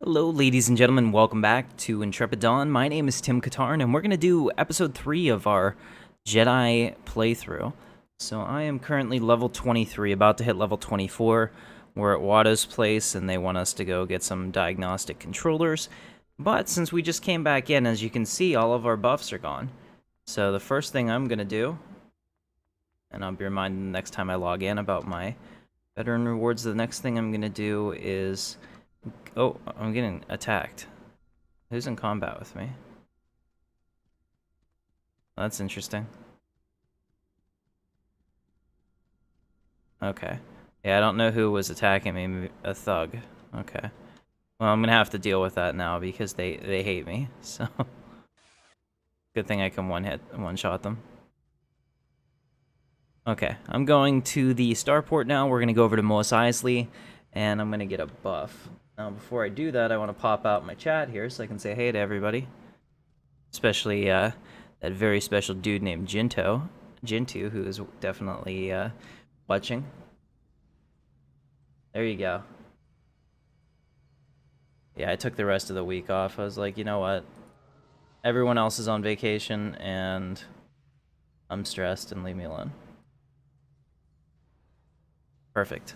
Hello, ladies and gentlemen. Welcome back to Intrepid Dawn. My name is Tim Katarn, and we're going to do episode 3 of our Jedi playthrough. So I am currently level 23, about to hit level 24. We're at Watto's place, and they want us to go get some diagnostic controllers. But since we just came back in, as you can see, all of our buffs are gone. So the first thing I'm going to do, and I'll be reminded the next time I log in about my veteran rewards, the next thing I'm going to do is... Oh, I'm getting attacked. Who's in combat with me? That's interesting. Okay. Yeah, I don't know who was attacking me. Maybe a thug. Okay. Well, I'm gonna have to deal with that now because they hate me. So good thing I can one-shot them. Okay, I'm going to the starport now. We're gonna go over to Mos Eisley, and I'm gonna get a buff. Now, before I do that, I want to pop out my chat here so I can say hey to everybody. Especially that very special dude named Jintu, who is definitely watching. There you go. Yeah, I took the rest of the week off. I was like, you know what? Everyone else is on vacation, and I'm stressed, and leave me alone. Perfect.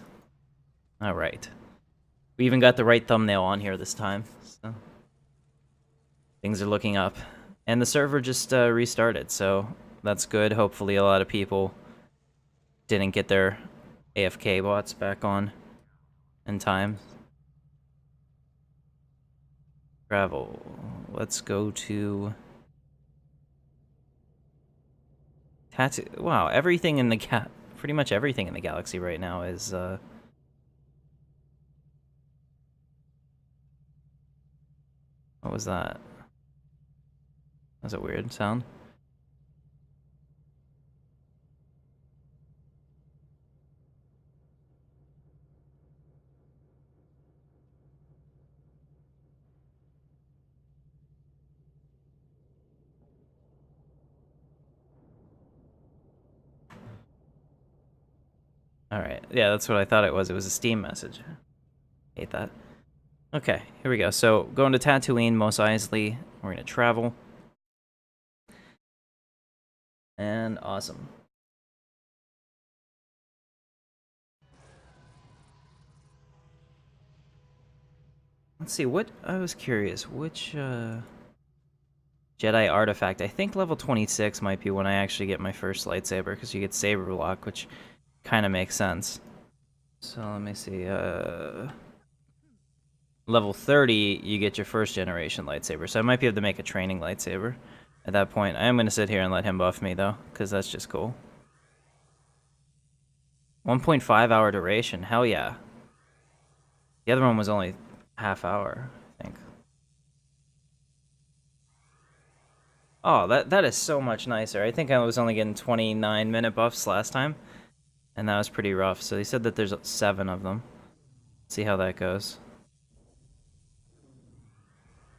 All right. We even got the right thumbnail on here this time, so things are looking up. And the server just restarted, so that's good. Hopefully a lot of people didn't get their AFK bots back on in time. Travel. Let's go to... Tattoo. Wow, everything in the pretty much everything in the galaxy right now is... What was that? That was a weird sound. Alright, yeah, that's what I thought it was. It was a Steam message. Hate that. Okay, here we go. So, going to Tatooine, Mos Eisley. We're gonna travel. And awesome. Let's see, what... I was curious, which, Jedi artifact? I think level 26 might be when I actually get my first lightsaber, because you get saber lock, which kind of makes sense. So, let me see, level 30, you get your first generation lightsaber, so I might be able to make a training lightsaber at that point. I am going to sit here and let him buff me, though, because that's just cool. 1.5 hour duration, hell yeah. The other one was only half hour, I think. Oh, that is so much nicer. I think I was only getting 29-minute buffs last time, and that was pretty rough. So he said that there's 7 of them. Let's see how that goes.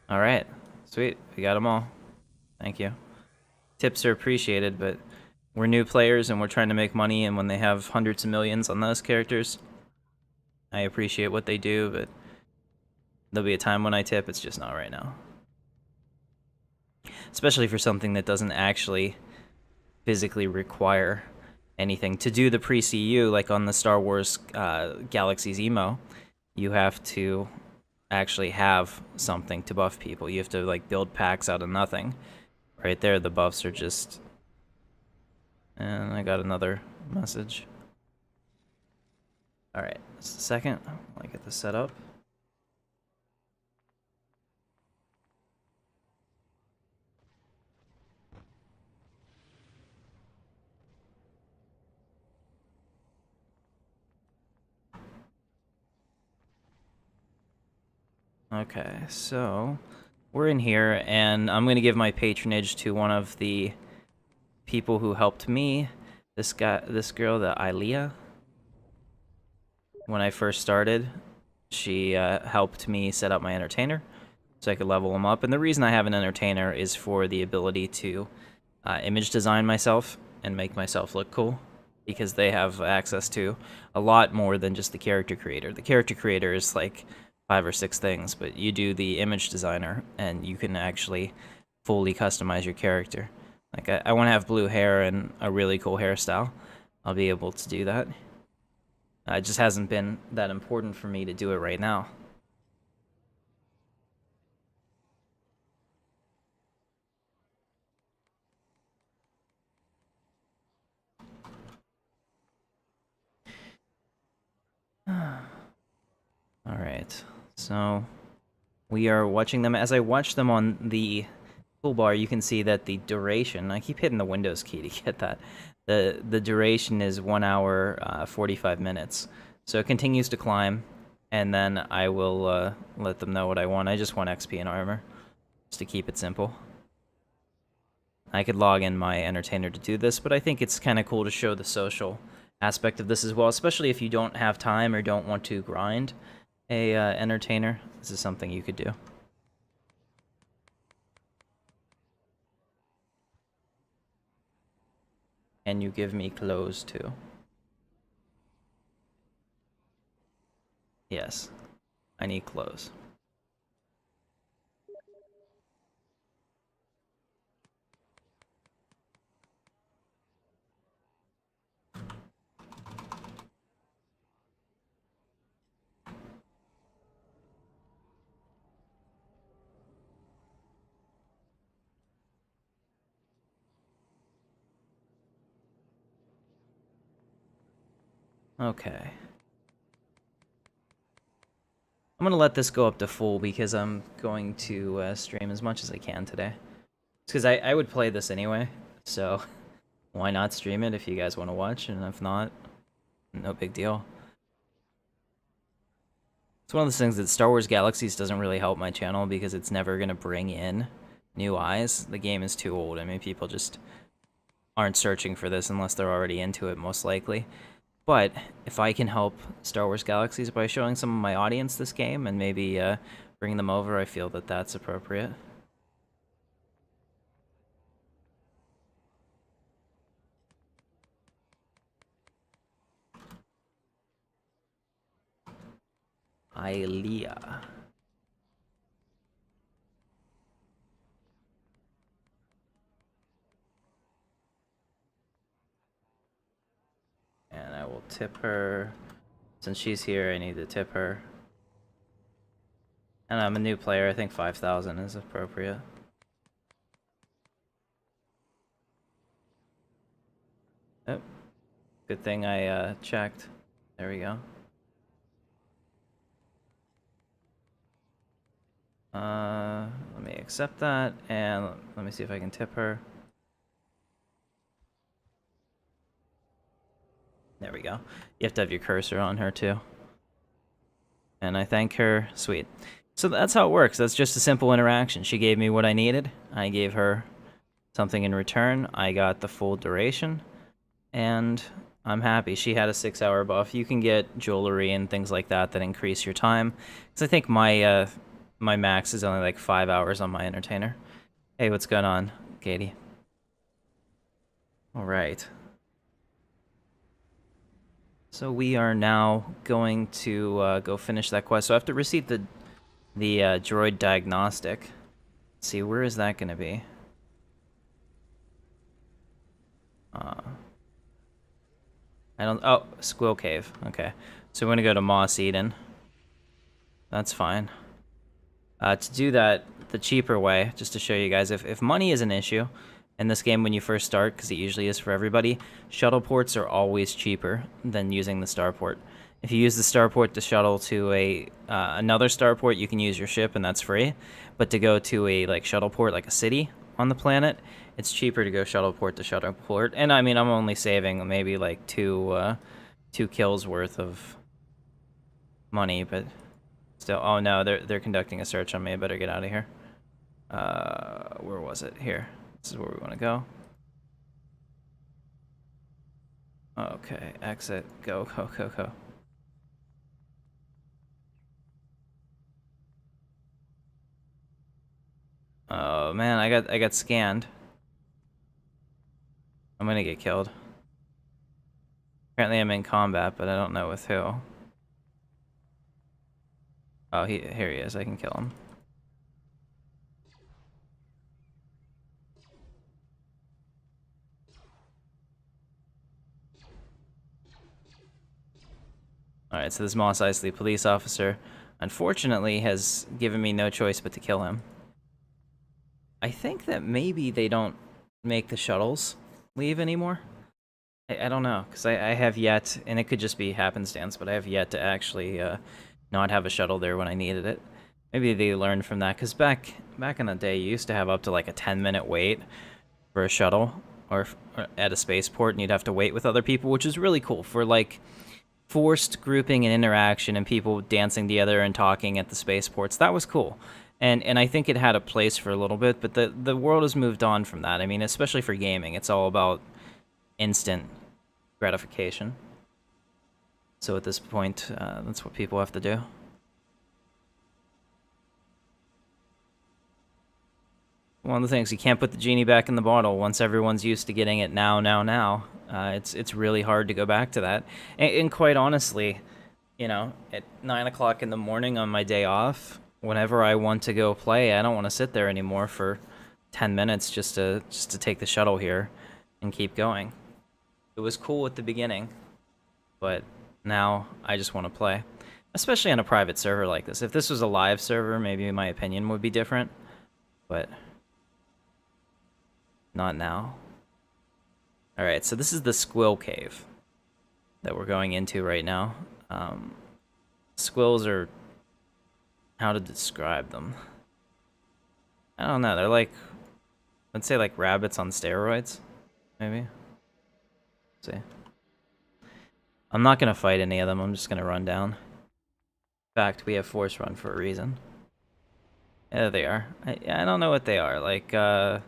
Alright, sweet. We got them all. Thank you. Tips are appreciated, but we're new players and we're trying to make money, and when they have hundreds of millions on those characters, I appreciate what they do, but there'll be a time when I tip. It's just not right now. Especially for something that doesn't actually physically require anything. To do the pre-CU, like on the Star Wars Galaxies emo, you have to actually have something to buff people. You have to like build packs out of nothing. Right there, the buffs are just... And I got another message. Alright, just a second. I'll get this set up. Okay, so we're in here, and I'm gonna give my patronage to one of the people who helped me. This girl, the Ilea. When I first started, she helped me set up my entertainer, so I could level him up. And the reason I have an entertainer is for the ability to image design myself and make myself look cool, because they have access to a lot more than just the character creator. The character creator is like 5 or 6 things, but you do the image designer, and you can actually fully customize your character. Like, I want to have blue hair and a really cool hairstyle. I'll be able to do that. It just hasn't been that important for me to do it right now. Alright, so we are watching them. As I watch them on the toolbar, you can see that the duration, I keep hitting the Windows key to get that, the duration is 1 hour, 45 minutes. So it continues to climb, and then I will let them know what I want. I just want XP and armor, just to keep it simple. I could log in my entertainer to do this, but I think it's kind of cool to show the social aspect of this as well, especially if you don't have time or don't want to grind a entertainer. This is something you could do. And you give me clothes too. Yes, I need clothes. Okay. I'm gonna let this go up to full because I'm going to stream as much as I can today. Because I would play this anyway, so why not stream it if you guys want to watch, and if not, no big deal. It's one of those things that Star Wars Galaxies doesn't really help my channel because it's never gonna bring in new eyes. The game is too old. I mean, people just aren't searching for this unless they're already into it, most likely. But if I can help Star Wars Galaxies by showing some of my audience this game and maybe bring them over, I feel that that's appropriate. Ilea. And I will tip her. Since she's here, I need to tip her. And I'm a new player, I think 5,000 is appropriate. Oh, good thing I checked. There we go. Let me accept that, and let me see if I can tip her. There we go. You have to have your cursor on her too. And I thank her. Sweet. So that's how it works. That's just a simple interaction. She gave me what I needed. I gave her something in return. I got the full duration. And I'm happy. She had a 6-hour buff. You can get jewelry and things like that that increase your time. Because I think my my max is only like 5 hours on my entertainer. Hey, what's going on, Katie? All right. So we are now going to go finish that quest. So I have to receive the droid diagnostic. Let's see, where is that going to be? I don't... Oh, Squirrel Cave. Okay. So we're going to go to Moss Eden. That's fine. To do that the cheaper way, just to show you guys, if money is an issue in this game when you first start, because it usually is for everybody, shuttle ports are always cheaper than using the starport. If you use the starport to shuttle to a another starport, you can use your ship, and that's free. But to go to a like shuttle port, like a city on the planet, it's cheaper to go shuttle port to shuttle port. And I mean, I'm only saving maybe like two kills worth of money, but still. Oh no, they're conducting a search on me. I better get out of here. Where was it? Here. This is where we want to go. Okay, exit. Go, go, go, go. Oh man, I got scanned. I'm gonna get killed. Apparently I'm in combat, but I don't know with who. Oh, here he is. I can kill him. Alright, so this Mos Eisley police officer, unfortunately, has given me no choice but to kill him. I think that maybe they don't make the shuttles leave anymore. I don't know, because I have yet, and it could just be happenstance, but I have yet to actually not have a shuttle there when I needed it. Maybe they learned from that, because back in the day, you used to have up to like a 10-minute wait for a shuttle, or at a spaceport, and you'd have to wait with other people, which is really cool for like forced grouping and interaction and people dancing together and talking at the spaceports. That was cool. And I think it had a place for a little bit, but the world has moved on from that. I mean, especially for gaming, it's all about instant gratification. So at this point, that's what people have to do. One of the things, you can't put the genie back in the bottle once everyone's used to getting it now. It's really hard to go back to that. And quite honestly, you know, at 9 o'clock in the morning on my day off, whenever I want to go play, I don't want to sit there anymore for 10 minutes just to take the shuttle here and keep going. It was cool at the beginning, but now I just want to play. Especially on a private server like this. If this was a live server, maybe my opinion would be different, but not now. Alright, so this is the Squirrel Cave that we're going into right now. Squirrels are... how to describe them? I don't know, they're like... I'd say like rabbits on steroids, maybe? Let's see. I'm not gonna fight any of them, I'm just gonna run down. In fact, we have force run for a reason. Yeah, there they are. I don't know what they are, like, I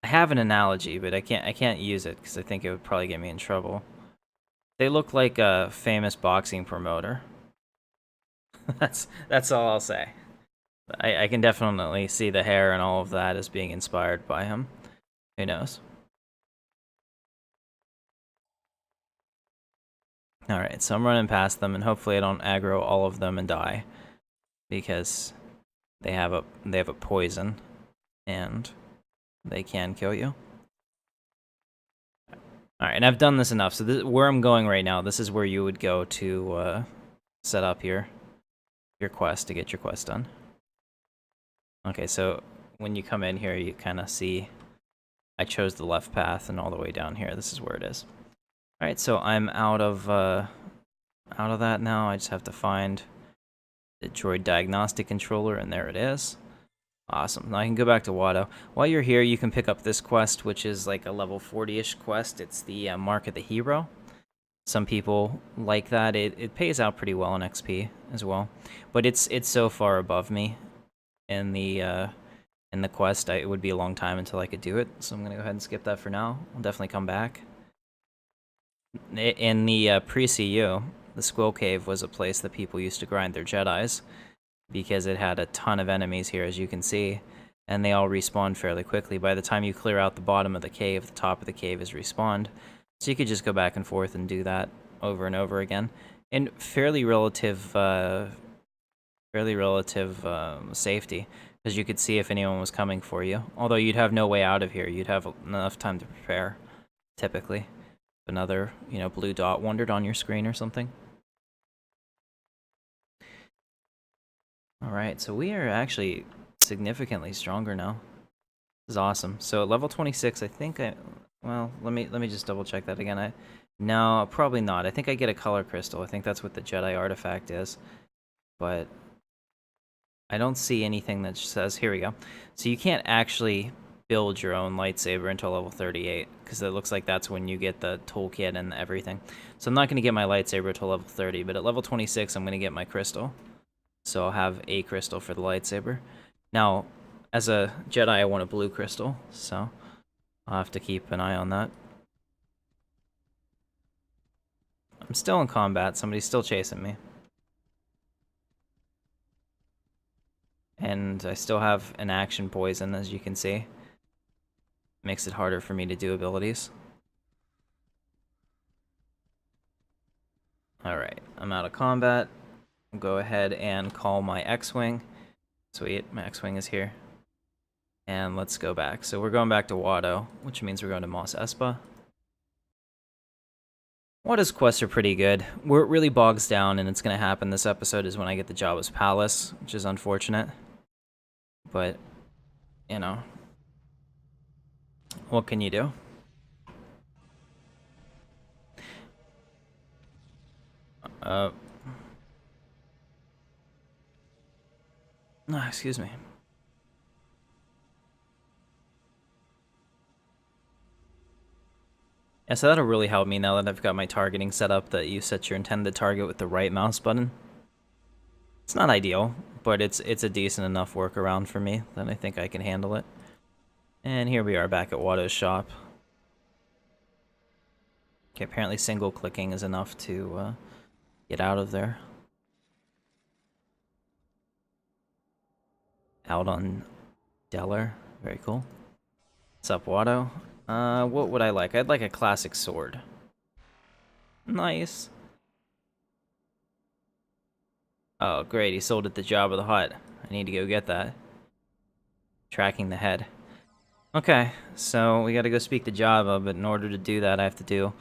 have an analogy, but I can't use it because I think it would probably get me in trouble. They look like a famous boxing promoter. That's all I'll say. I can definitely see the hair and all of that as being inspired by him. Who knows? Alright, so I'm running past them, and hopefully I don't aggro all of them and die. Because they have a poison, and they can kill you. Alright, and I've done this enough, so where I'm going right now, this is where you would go to set up your quest, to get your quest done. Okay, so when you come in here, you kind of see I chose the left path, and all the way down here, this is where it is. Alright, so I'm out of that now. I just have to find the droid diagnostic controller, and there it is. Awesome. Now I can go back to Watto. While you're here, you can pick up this quest, which is like a level 40-ish quest. It's the Mark of the Hero. Some people like that. It pays out pretty well in XP as well, but it's so far above me in the quest. It would be a long time until I could do it, so I'm gonna go ahead and skip that for now. I'll definitely come back. In the pre-CU, the Squirrel Cave was a place that people used to grind their Jedis, because it had a ton of enemies here, as you can see, and they all respawned fairly quickly. By the time you clear out the bottom of the cave, the top of the cave is respawned, so you could just go back and forth and do that over and over again in fairly relative safety, because you could see if anyone was coming for you. Although you'd have no way out of here, you'd have enough time to prepare, typically. Another, blue dot wandered on your screen or something. Alright, so we are actually significantly stronger now. This is awesome. So at level 26, I think well, let me just double check that again. No, probably not. I think I get a color crystal. I think that's what the Jedi artifact is. But I don't see anything that says, here we go. So you can't actually build your own lightsaber until level 38, because it looks like that's when you get the toolkit and everything. So I'm not going to get my lightsaber until level 30, but at level 26 I'm going to get my crystal. So I'll have a crystal for the lightsaber. Now, as a Jedi, I want a blue crystal, so I'll have to keep an eye on that. I'm still in combat. Somebody's still chasing me. And I still have an action poison, as you can see. Makes it harder for me to do abilities. Alright. I'm out of combat. I'll go ahead and call my X-Wing. Sweet, my X-Wing is here. And let's go back. So we're going back to Watto, which means we're going to Mos Espa. Watto's quests are pretty good. Where it really bogs down, and it's going to happen this episode, is when I get the Jabba's Palace, which is unfortunate. But, you know, what can you do? Excuse me. Yeah, so that'll really help me now that I've got my targeting set up, that you set your intended target with the right mouse button. It's not ideal, but it's a decent enough workaround for me that I think I can handle it. And here we are back at Watto's shop. Okay, apparently single clicking is enough to get out of there. Out on Deller. Very cool. What's up, Watto? What would I like? I'd like a classic sword. Nice. Oh, great. He sold it to Jabba the Hutt. I need to go get that. Tracking the head. Okay, so we gotta go speak to Jabba, but in order to do that, I have to do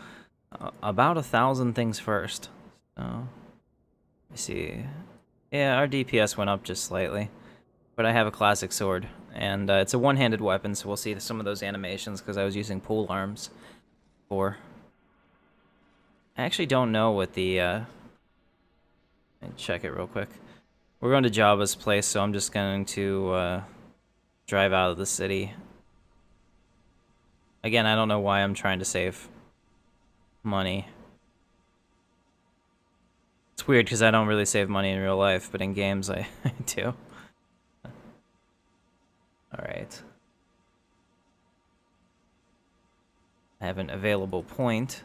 about 1,000 things first. So, let me see. Yeah, our DPS went up just slightly. But I have a classic sword, and it's a one-handed weapon, so we'll see some of those animations, because I was using pole arms for. I actually don't know what the, let me check it real quick. We're going to Jabba's place, so I'm just going to drive out of the city. Again, I don't know why I'm trying to save money. It's weird, because I don't really save money in real life, but in games I do. Alright. I have an available point.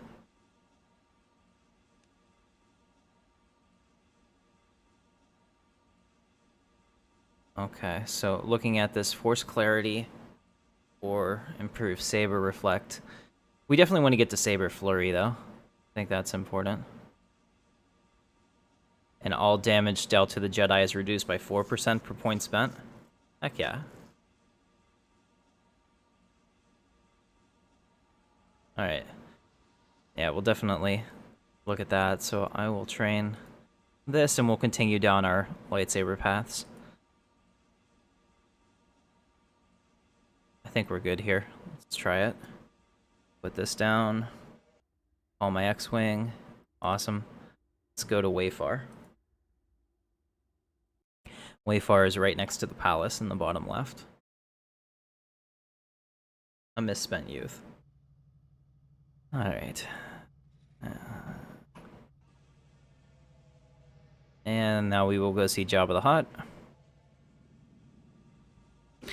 Okay, so looking at this Force Clarity or Improve Saber Reflect. We definitely want to get to Saber Flurry, though. I think that's important. And all damage dealt to the Jedi is reduced by 4% per point spent. Heck yeah. Alright. Yeah, we'll definitely look at that. So I will train this, and we'll continue down our lightsaber paths. I think we're good here. Let's try it. Put this down. Call my X-Wing. Awesome. Let's go to Wayfar. Wayfar is right next to the palace in the bottom left. A misspent youth. Alright. And now we will go see Jabba the Hutt. I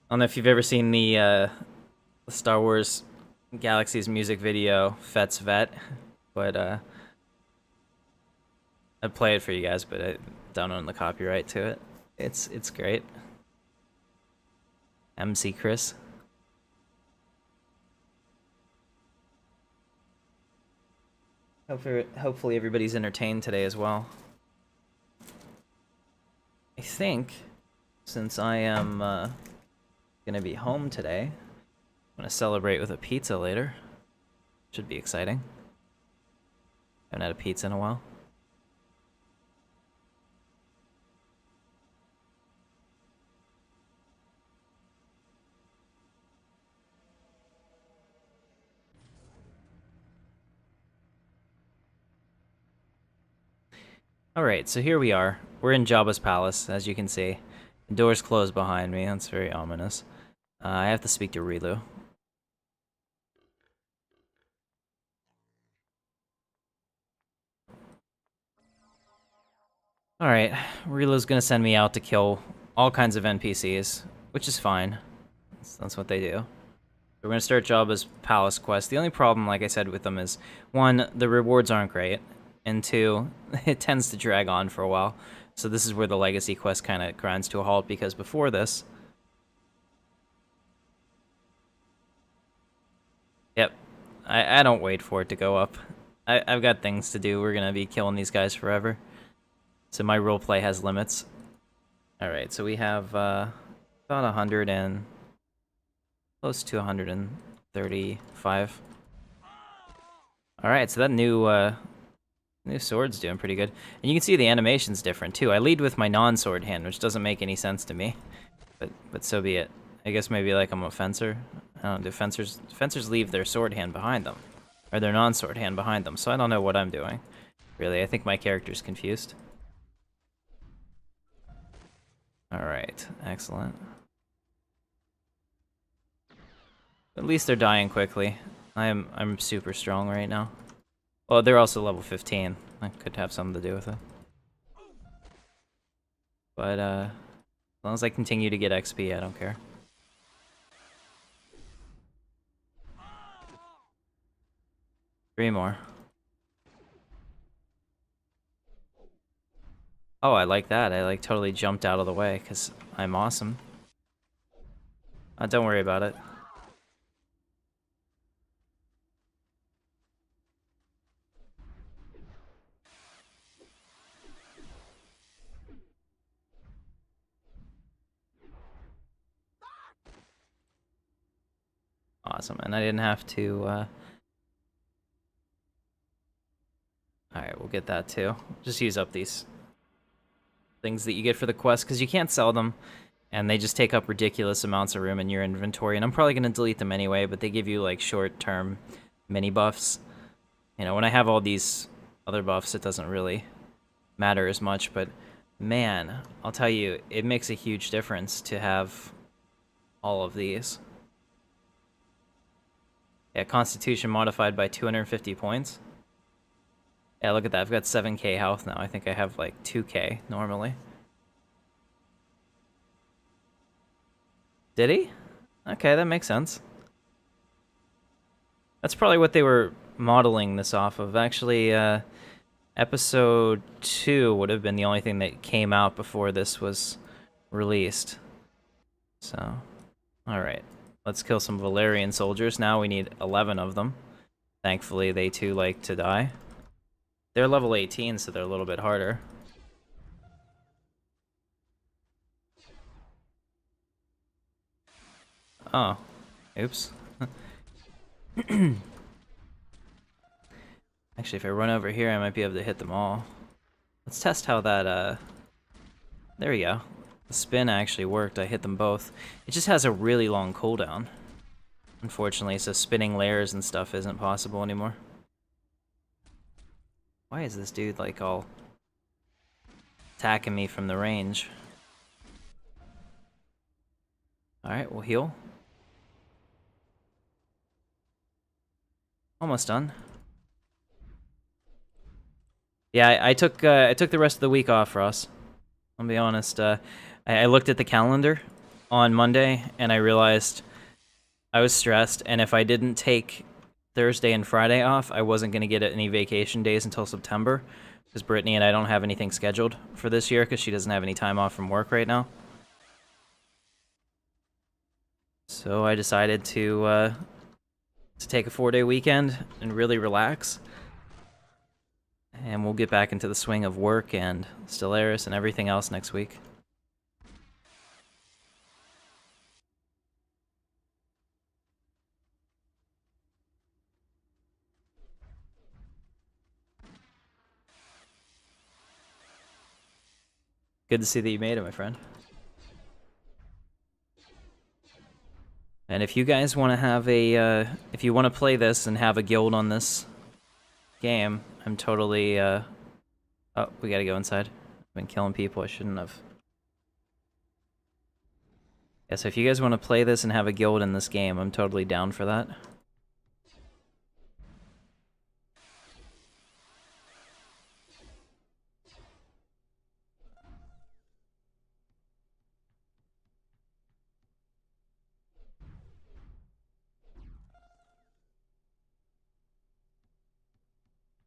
don't know if you've ever seen the Star Wars Galaxies music video, Fett's Vet, but I'd play it for you guys, but I don't own the copyright to it. It's great. MC Chris. Hopefully everybody's entertained today as well. I think, since I am gonna be home today, I'm gonna celebrate with a pizza later. Should be exciting. Haven't had a pizza in a while. Alright, so here we are. We're in Jabba's palace, as you can see. The door's closed behind me. That's very ominous. I have to speak to Rilu. Alright, Rilu's gonna send me out to kill all kinds of NPCs, which is fine. That's what they do. We're gonna start Jabba's palace quest. The only problem, like I said, with them is, one, the rewards aren't great, and two, it tends to drag on for a while. So this is where the legacy quest kind of grinds to a halt, because before this... Yep. I don't wait for it to go up. I've got things to do. We're gonna be killing these guys forever. So my roleplay has limits. Alright, so we have about 100 and close to 135. Alright, so that new sword's doing pretty good. And you can see the animation's different too. I lead with my non-sword hand, which doesn't make any sense to me. But so be it. I guess maybe like I'm a fencer. I don't know, do fencers leave their sword hand behind them. Or their non-sword hand behind them, so I don't know what I'm doing. Really, I think my character's confused. Alright, excellent. At least they're dying quickly. I'm super strong right now. Well, they're also level 15. That could have something to do with it. But as long as I continue to get XP, I don't care. Three more. Oh, I like that. I like totally jumped out of the way because I'm awesome. Don't worry about it. Awesome, and I didn't have to, Alright, we'll get that too. Just use up these things that you get for the quest, because you can't sell them, and they just take up ridiculous amounts of room in your inventory, and I'm probably going to delete them anyway, but they give you, like, short-term mini buffs. You know, when I have all these other buffs, it doesn't really matter as much, but man, I'll tell you, it makes a huge difference to have all of these. Yeah, Constitution modified by 250 points. Yeah, look at that. I've got 7k health now. I think I have like 2k normally. Did he? Okay, that makes sense. That's probably what they were modeling this off of. Actually, episode 2 would have been the only thing that came out before this was released. So, alright. Let's kill some Valerian soldiers. Now we need 11 of them. Thankfully, they too like to die. They're level 18, so they're a little bit harder. Oh. Oops. Actually, if I run over here, I might be able to hit them all. Let's test how that, there we go. The spin actually worked. I hit them both. It just has a really long cooldown, unfortunately, so spinning layers and stuff isn't possible anymore. Why is this dude, like, all attacking me from the range? Alright, we'll heal. Almost done. Yeah, I took the rest of the week off, Ross. I'll be honest. I looked at the calendar on Monday, and I realized I was stressed, and if I didn't take Thursday and Friday off, I wasn't going to get any vacation days until September, because Brittany and I don't have anything scheduled for this year, because she doesn't have any time off from work right now. So I decided to take a 4-day weekend and really relax. And we'll get back into the swing of work and Stellaris and everything else next week. Good to see that you made it, my friend. And if you guys want to have a, if you want to play this and have a guild on this game, I'm totally, oh, we gotta go inside. I've been killing people, I shouldn't have. Yeah, so if you guys want to play this and have a guild in this game, I'm totally down for that.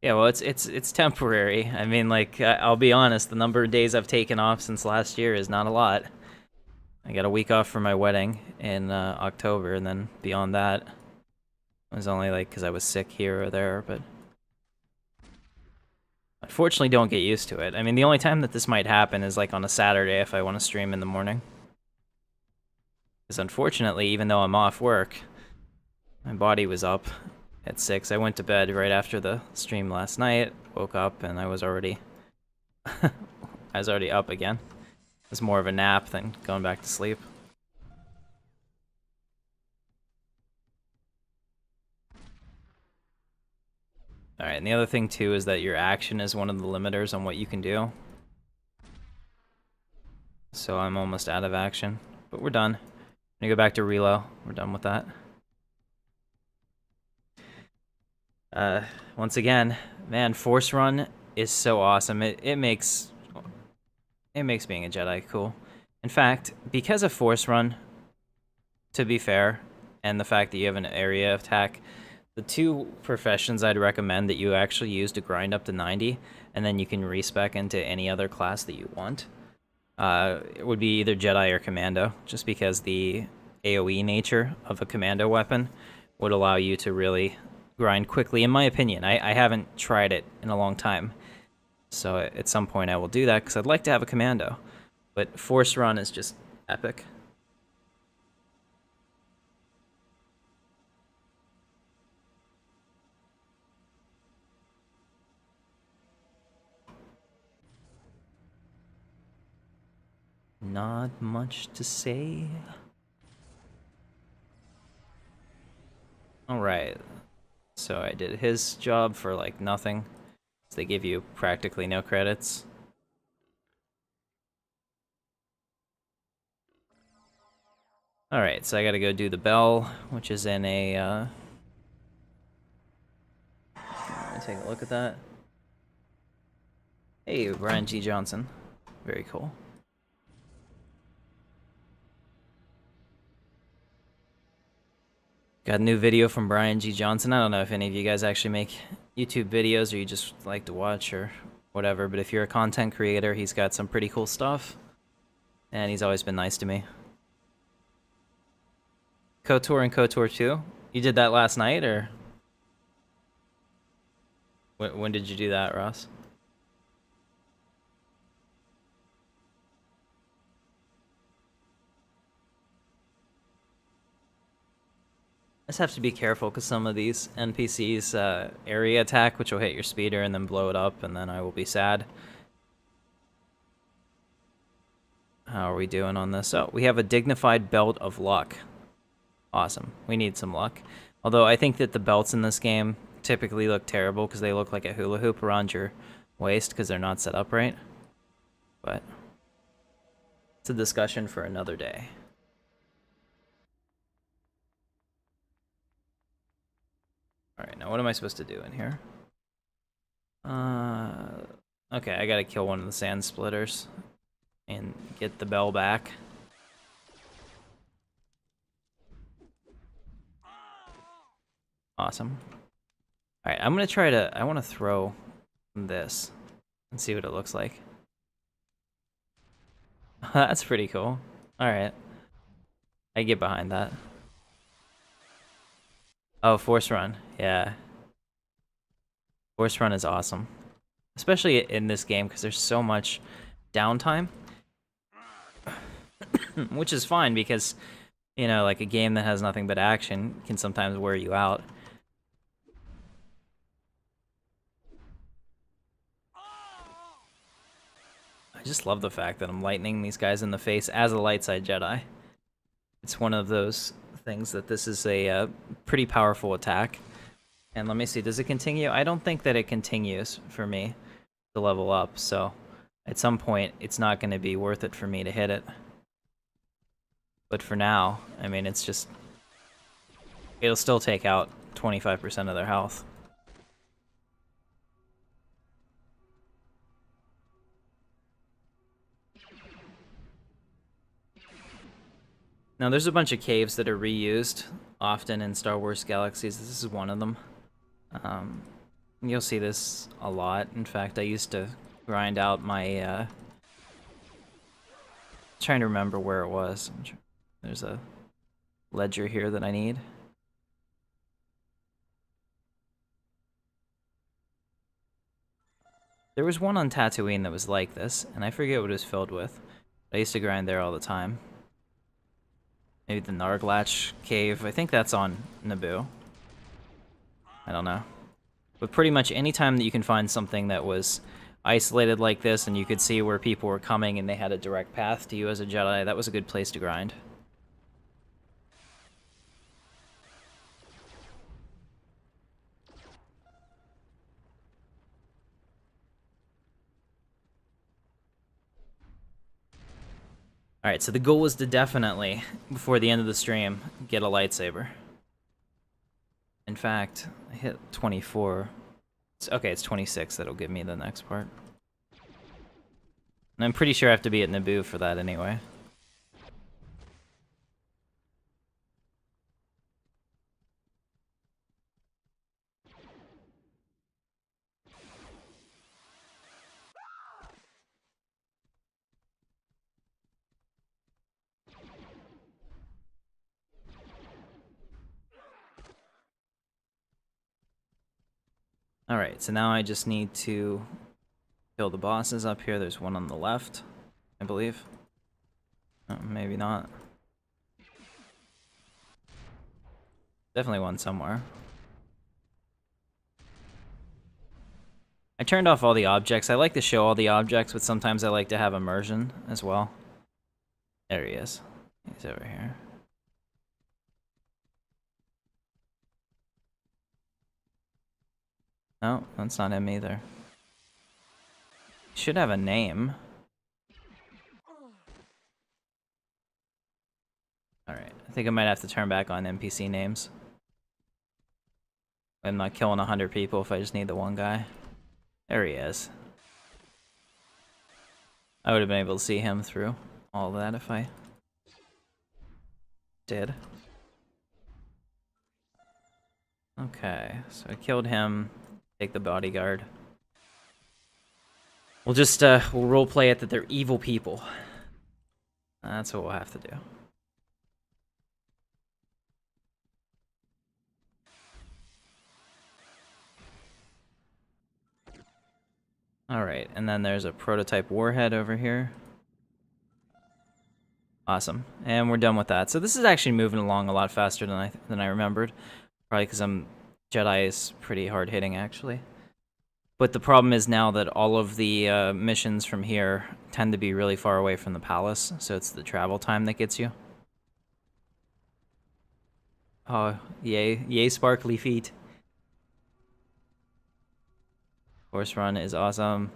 Yeah, well, it's temporary. I mean, like, I'll be honest, the number of days I've taken off since last year is not a lot. I got a week off for my wedding in October, and then beyond that, it was only like because I was sick here or there, but Unfortunately, don't get used to it. I mean, the only time that this might happen is like on a Saturday if I want to stream in the morning. Because unfortunately, even though I'm off work, my body was up at 6. I went to bed right after the stream last night, woke up, and I was already up again. It was more of a nap than going back to sleep. Alright, and the other thing too is that your action is one of the limiters on what you can do. So I'm almost out of action, but we're done. I'm gonna go back to reload. We're done with that. Once again, man, Force Run is so awesome. It makes being a Jedi cool. In fact, because of Force Run, to be fair, and the fact that you have an area attack, the two professions I'd recommend that you actually use to grind up to 90, and then you can respec into any other class that you want, it would be either Jedi or Commando, just because the AoE nature of a Commando weapon would allow you to really grind quickly, in my opinion. I haven't tried it in a long time, so at some point I will do that, because I'd like to have a Commando. But Force Run is just epic. Not much to say. Alright, so I did his job for like nothing. So they give you practically no credits. Alright, so I gotta go do the bell, which is in a, let me take a look at that. Hey, Brian G. Johnson. Very cool. Got a new video from Brian G. Johnson. I don't know if any of you guys actually make YouTube videos or you just like to watch or whatever, but if you're a content creator, he's got some pretty cool stuff. And he's always been nice to me. KOTOR and KOTOR 2? You did that last night, or? When did you do that, Ross? I just have to be careful because some of these NPCs area attack, which will hit your speeder and then blow it up, and then I will be sad. How are we doing on this? Oh, we have a dignified belt of luck. Awesome. We need some luck. Although I think that the belts in this game typically look terrible because they look like a hula hoop around your waist because they're not set up right. But it's a discussion for another day. Alright, now what am I supposed to do in here? Okay, I gotta kill one of the sand splitters and get the bell back. Awesome. Alright, I'm gonna try to, I wanna throw this and see what it looks like. That's pretty cool. Alright. I get behind that. Oh, Force Run. Yeah. Force Run is awesome. Especially in this game, because there's so much downtime. Which is fine, because, you know, like a game that has nothing but action can sometimes wear you out. I just love the fact that I'm lightning these guys in the face as a light side Jedi. It's one of those things that this is a pretty powerful attack. And let me see, does it continue? I don't think that it continues for me to level up, so at some point it's not going to be worth it for me to hit it. But for now, I mean, it's just, it'll still take out 25% of their health. Now, there's a bunch of caves that are reused often in Star Wars Galaxies. This is one of them. You'll see this a lot. In fact, I used to grind out my, trying to remember where it was. There's a ledger here that I need. There was one on Tatooine that was like this, and I forget what it was filled with. I used to grind there all the time. Maybe the Narglatch cave. I think that's on Naboo. I don't know. But pretty much any time that you can find something that was isolated like this and you could see where people were coming and they had a direct path to you as a Jedi, that was a good place to grind. Alright, so the goal was to definitely, before the end of the stream, get a lightsaber. In fact, I hit 24. Okay, it's 26 that'll give me the next part. And I'm pretty sure I have to be at Naboo for that anyway. Alright, so now I just need to kill the bosses up here. There's one on the left, I believe. Oh, maybe not. Definitely one somewhere. I turned off all the objects. I like to show all the objects, but sometimes I like to have immersion as well. There he is. He's over here. No, that's not him either. Should have a name. Alright, I think I might have to turn back on NPC names. I'm not killing 100 people if I just need the one guy. There he is. I would have been able to see him through all of that if I did. Okay, so I killed him. Take the bodyguard. We'll just, we'll roleplay it that they're evil people. That's what we'll have to do. Alright, and then there's a prototype warhead over here. Awesome, and we're done with that. So this is actually moving along a lot faster than I remembered. Probably because Jedi is pretty hard hitting, actually. But the problem is now that all of the missions from here tend to be really far away from the palace, so it's the travel time that gets you. Oh, yay sparkly feet. Horse run is awesome.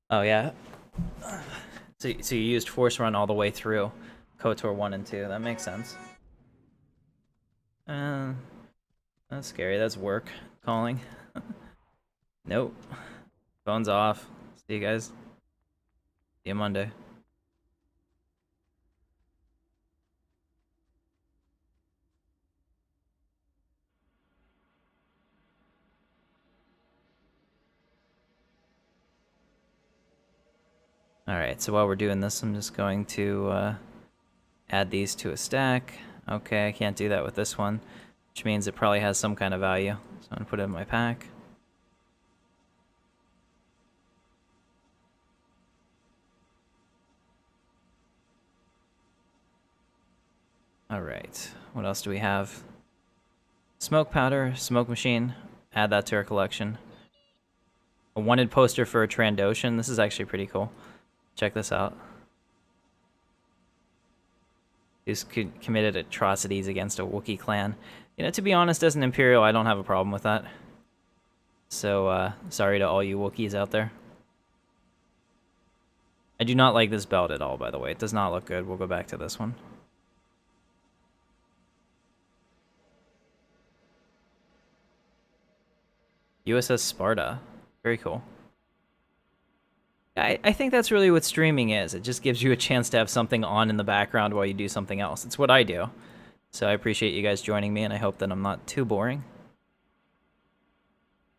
Oh yeah. So you used Force Run all the way through KOTOR 1 and 2. That makes sense. That's scary. That's work calling. Nope. Phone's off. See you guys. See you Monday. Alright, so while we're doing this, I'm just going to add these to a stack. Okay, I can't do that with this one, which means it probably has some kind of value. So I'm going to put it in my pack. Alright, what else do we have? Smoke powder, smoke machine. Add that to our collection. A wanted poster for a Trandoshan. This is actually pretty cool. Check this out. He's committed atrocities against a Wookiee clan. You know, to be honest, as an Imperial, I don't have a problem with that. So, sorry to all you Wookiees out there. I do not like this belt at all, by the way. It does not look good. We'll go back to this one. USS Sparta. Very cool. I think that's really what streaming is. It just gives you a chance to have something on in the background while you do something else. It's what I do. So I appreciate you guys joining me, and I hope that I'm not too boring.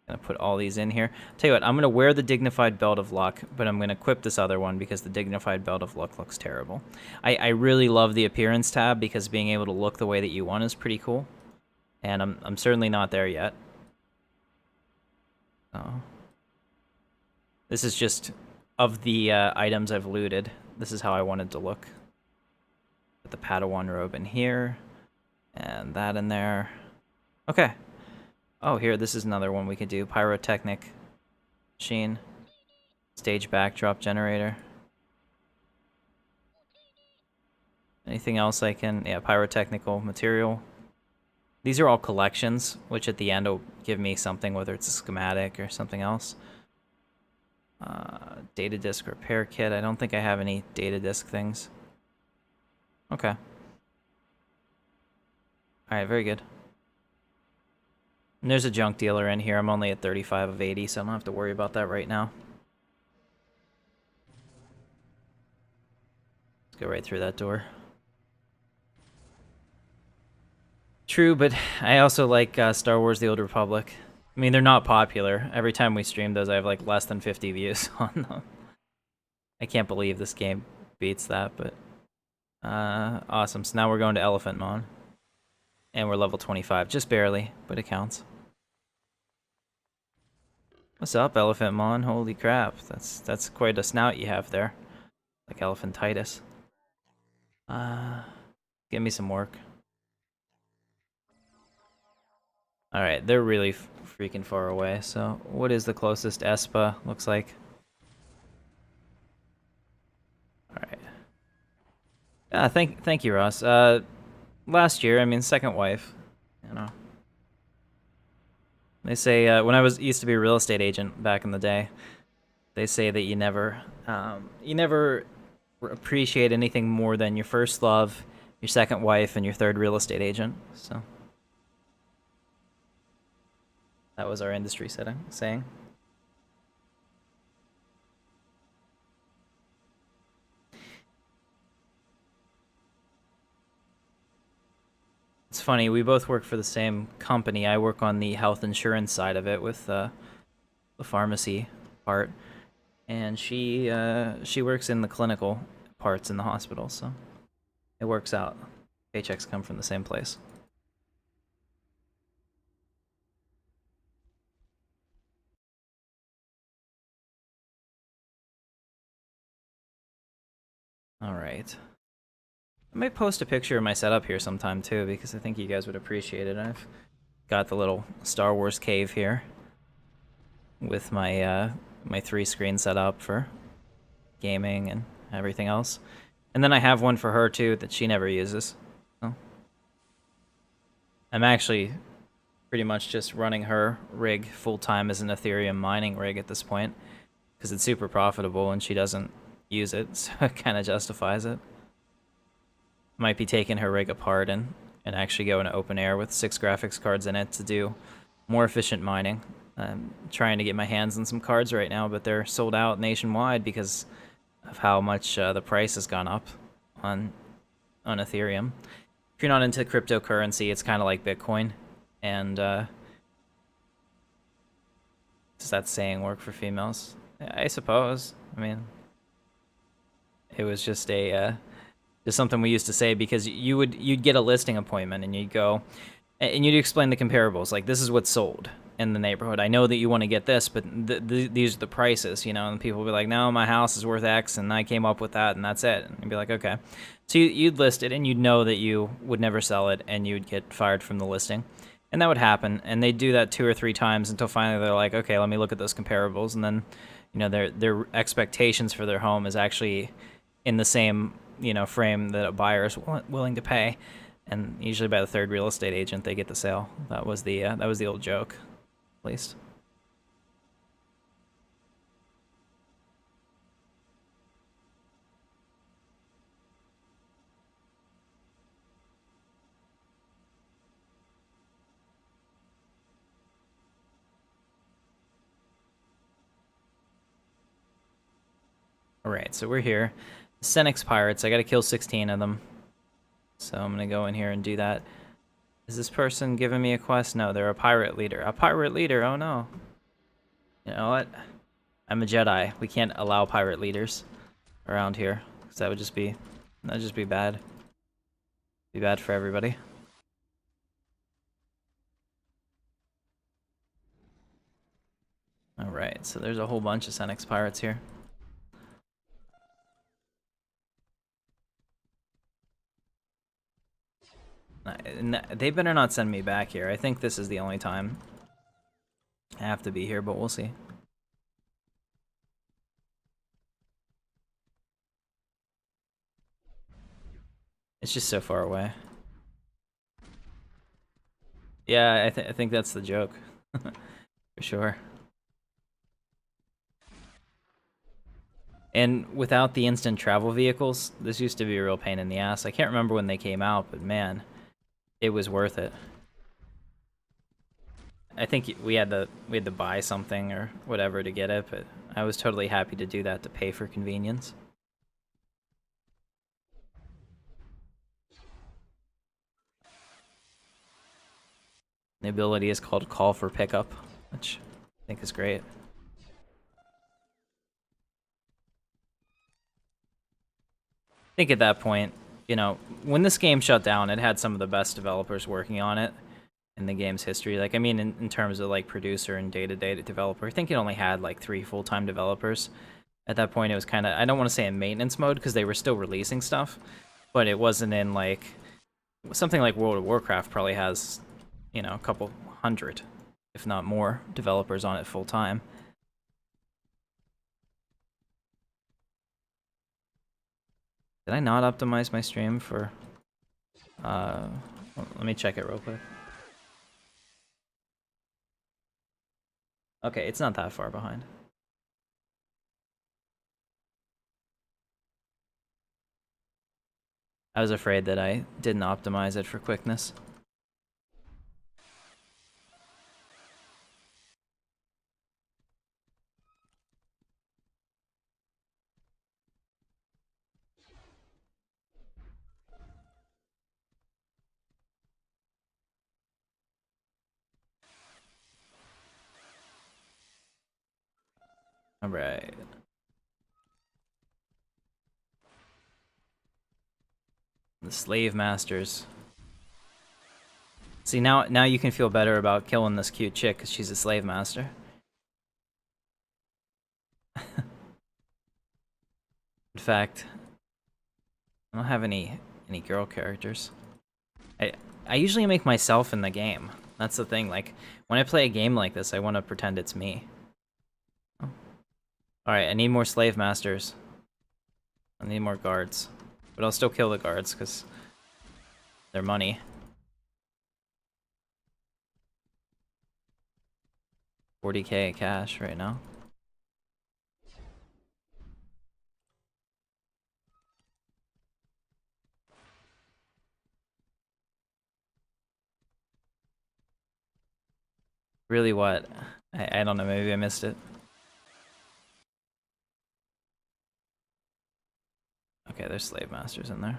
Gonna put all these in here. Tell you what, I'm gonna wear the Dignified Belt of Luck, but I'm gonna equip this other one because the Dignified Belt of Luck looks terrible. I really love the appearance tab because being able to look the way that you want is pretty cool. And I'm certainly not there yet. Oh. This is just of the items I've looted. This is how I wanted to look. Put the Padawan robe in here, and that in there. Okay. Oh, here, this is another one we could do. Pyrotechnic machine. Stage backdrop generator. Anything else I can... Yeah, pyrotechnical material. These are all collections, which at the end will give me something, whether it's a schematic or something else. Data disk repair kit. I don't think I have any data disk things. Okay. Alright, very good. And there's a junk dealer in here. I'm only at 35 of 80, so I don't have to worry about that right now. Let's go right through that door. True, but I also like Star Wars The Old Republic. I mean, they're not popular. Every time we stream those, I have like less than 50 views on them. I can't believe this game beats that, but... awesome. So now we're going to Elephant Mon. And we're level 25. Just barely, but it counts. What's up, Elephant Mon? Holy crap. That's quite a snout you have there. Like elephantitis. Give me some work. Alright, they're really freaking far away, so what is the closest Espa? Looks like. Alright. Thank you, Ross. Last year, I mean, second wife, you know. They say, when I used to be a real estate agent back in the day, they say that you never appreciate anything more than your first love, your second wife, and your third real estate agent, so. That was our industry saying. It's funny, we both work for the same company. I work on the health insurance side of it with the pharmacy part, and she works in the clinical parts in the hospital, so it works out. Paychecks come from the same place. Alright. I might post a picture of my setup here sometime too, because I think you guys would appreciate it. I've got the little Star Wars cave here with my my 3-screen setup for gaming and everything else. And then I have one for her too that she never uses. So I'm actually pretty much just running her rig full-time as an Ethereum mining rig at this point, because it's super profitable and she doesn't use it, so it kind of justifies it. Might be taking her rig apart and actually go into open air with 6 graphics cards in it to do more efficient mining. I'm trying to get my hands on some cards right now, but they're sold out nationwide because of how much the price has gone up on Ethereum. If you're not into cryptocurrency, it's kind of like Bitcoin. And does that saying work for females? I suppose. I mean, it was just just something we used to say, because you'd get a listing appointment and you'd go and you'd explain the comparables, like, this is what's sold in the neighborhood. I know that you want to get this, but these are the prices, you know. And people would be like, no, my house is worth X, and I came up with that, and that's it. And you'd be like, okay. So you'd list it, and you'd know that you would never sell it, and you'd get fired from the listing. And that would happen, and they'd do that 2 or 3 times until finally they're like, okay, let me look at those comparables. And then, you know, their expectations for their home is actually in the same, you know, frame that a buyer is willing to pay. And usually by the 3rd real estate agent, they get the sale. That was the old joke, at least. Alright, so we're here. Senex pirates, I gotta kill 16 of them. So I'm gonna go in here and do that. Is this person giving me a quest? No, they're a pirate leader. A pirate leader, oh no. You know what? I'm a Jedi. We can't allow pirate leaders around here, because that'd just be bad. Be bad for everybody. Alright, so there's a whole bunch of Senex pirates here. They better not send me back here. I think this is the only time I have to be here, but we'll see. It's just so far away. Yeah, I think that's the joke. For sure. And without the instant travel vehicles, this used to be a real pain in the ass. I can't remember when they came out, but man, it was worth it. I think we had to buy something or whatever to get it, but I was totally happy to do that to pay for convenience. The ability is called Call for Pickup, which I think is great. I think at that point, you know, when this game shut down, it had some of the best developers working on it in the game's history. Like, I mean, in terms of like producer and day-to-day developer, I think it only had like 3 full-time developers. At that point, it was kind of, I don't want to say in maintenance mode because they were still releasing stuff, but it wasn't in like, something like World of Warcraft probably has, you know, a couple hundred, if not more, developers on it full-time. Did I not optimize my stream for... let me check it real quick. Okay, it's not that far behind. I was afraid that I didn't optimize it for quickness. Alright. The slave masters. See, now you can feel better about killing this cute chick because she's a slave master. In fact, I don't have any girl characters. I usually make myself in the game. That's the thing. Like, when I play a game like this, I want to pretend it's me. Oh. Alright, I need more slave masters. I need more guards. But I'll still kill the guards, because they're money. $40K cash right now. Really what? I don't know, maybe I missed it. Okay, there's slave masters in there.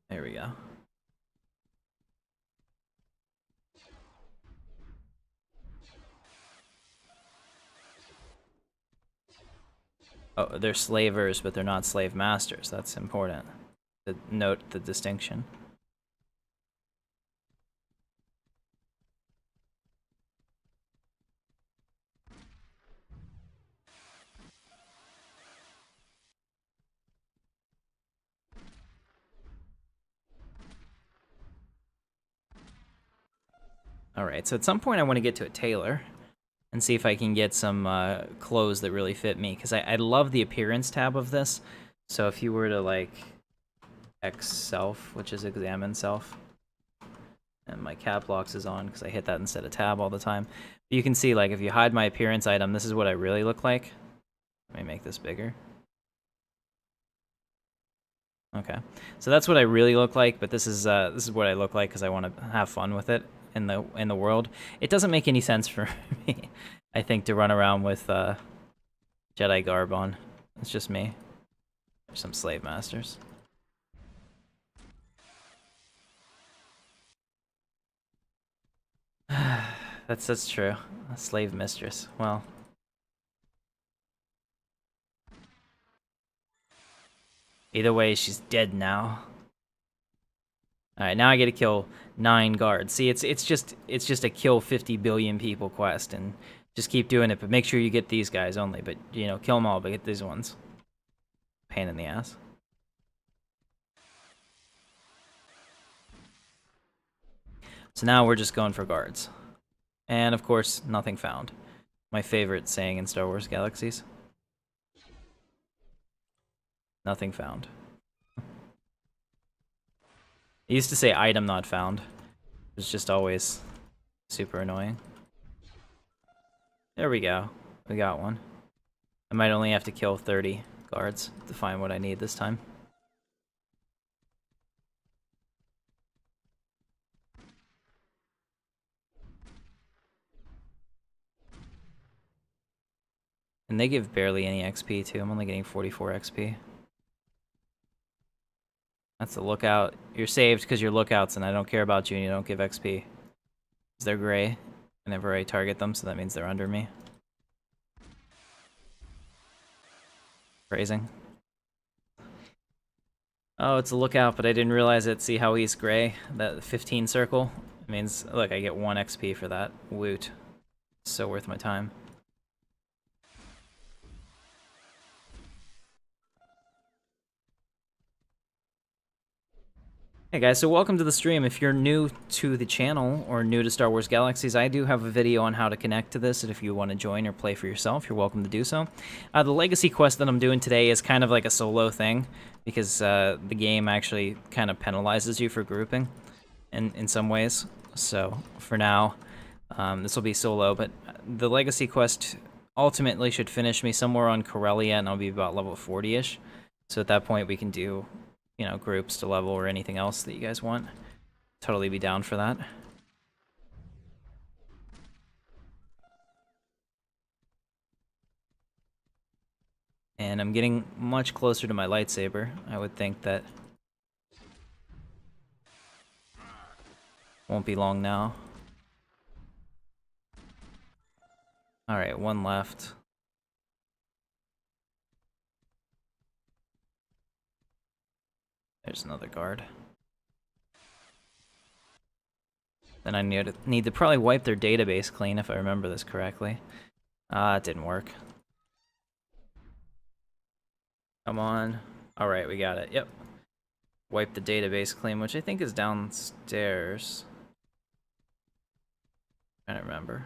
There we go. Oh, they're slavers, but they're not slave masters. That's important. To note the distinction. Alright, so at some point I want to get to a tailor and see if I can get some clothes that really fit me, because I love the appearance tab of this. So if you were to, like, X self, which is examine self, and my cap locks is on because I hit that instead of tab all the time. But you can see, like, if you hide my appearance item, this is what I really look like. Let me make this bigger. Okay, so that's what I really look like, but this is what I look like because I want to have fun with it in the world. It doesn't make any sense for me, I think, to run around with Jedi garb on. It's just me. There's some slave masters. That's true. A slave mistress. Well. Either way, she's dead now. Alright, now I get to kill 9 guards. See, it's just a kill 50 billion people quest, and just keep doing it, but make sure you get these guys only. But, you know, kill them all, but get these ones. Pain in the ass. So now we're just going for guards. And, of course, nothing found. My favorite saying in Star Wars Galaxies. Nothing found. It used to say item not found. It was just always super annoying. There we go. We got one. I might only have to kill 30 guards to find what I need this time. And they give barely any XP too. I'm only getting 44 XP. That's the lookout. You're saved because you're lookouts, and I don't care about you and you don't give XP. Because they're gray whenever I target them, so that means they're under me. Phrasing. Oh, it's a lookout, but I didn't realize it. See how he's gray? That 15 circle? It means, look, I get 1 XP for that. Woot. So worth my time. Hey guys, so welcome to the stream. If you're new to the channel or new to Star Wars Galaxies, I do have a video on how to connect to this, and if you want to join or play for yourself, you're welcome to do so. The legacy quest that I'm doing today is kind of like a solo thing, because the game actually kind of penalizes you for grouping in some ways. So for now, this will be solo, but the legacy quest ultimately should finish me somewhere on Corellia, and I'll be about level 40-ish. So at that point, we can do, you know, groups to level or anything else that you guys want. Totally be down for that. And I'm getting much closer to my lightsaber. I would think that won't be long now. Alright, 1 left. There's another guard. Then I need to probably wipe their database clean if I remember this correctly. It didn't work. Come on. Alright, we got it. Yep. Wipe the database clean, which I think is downstairs. I don't remember.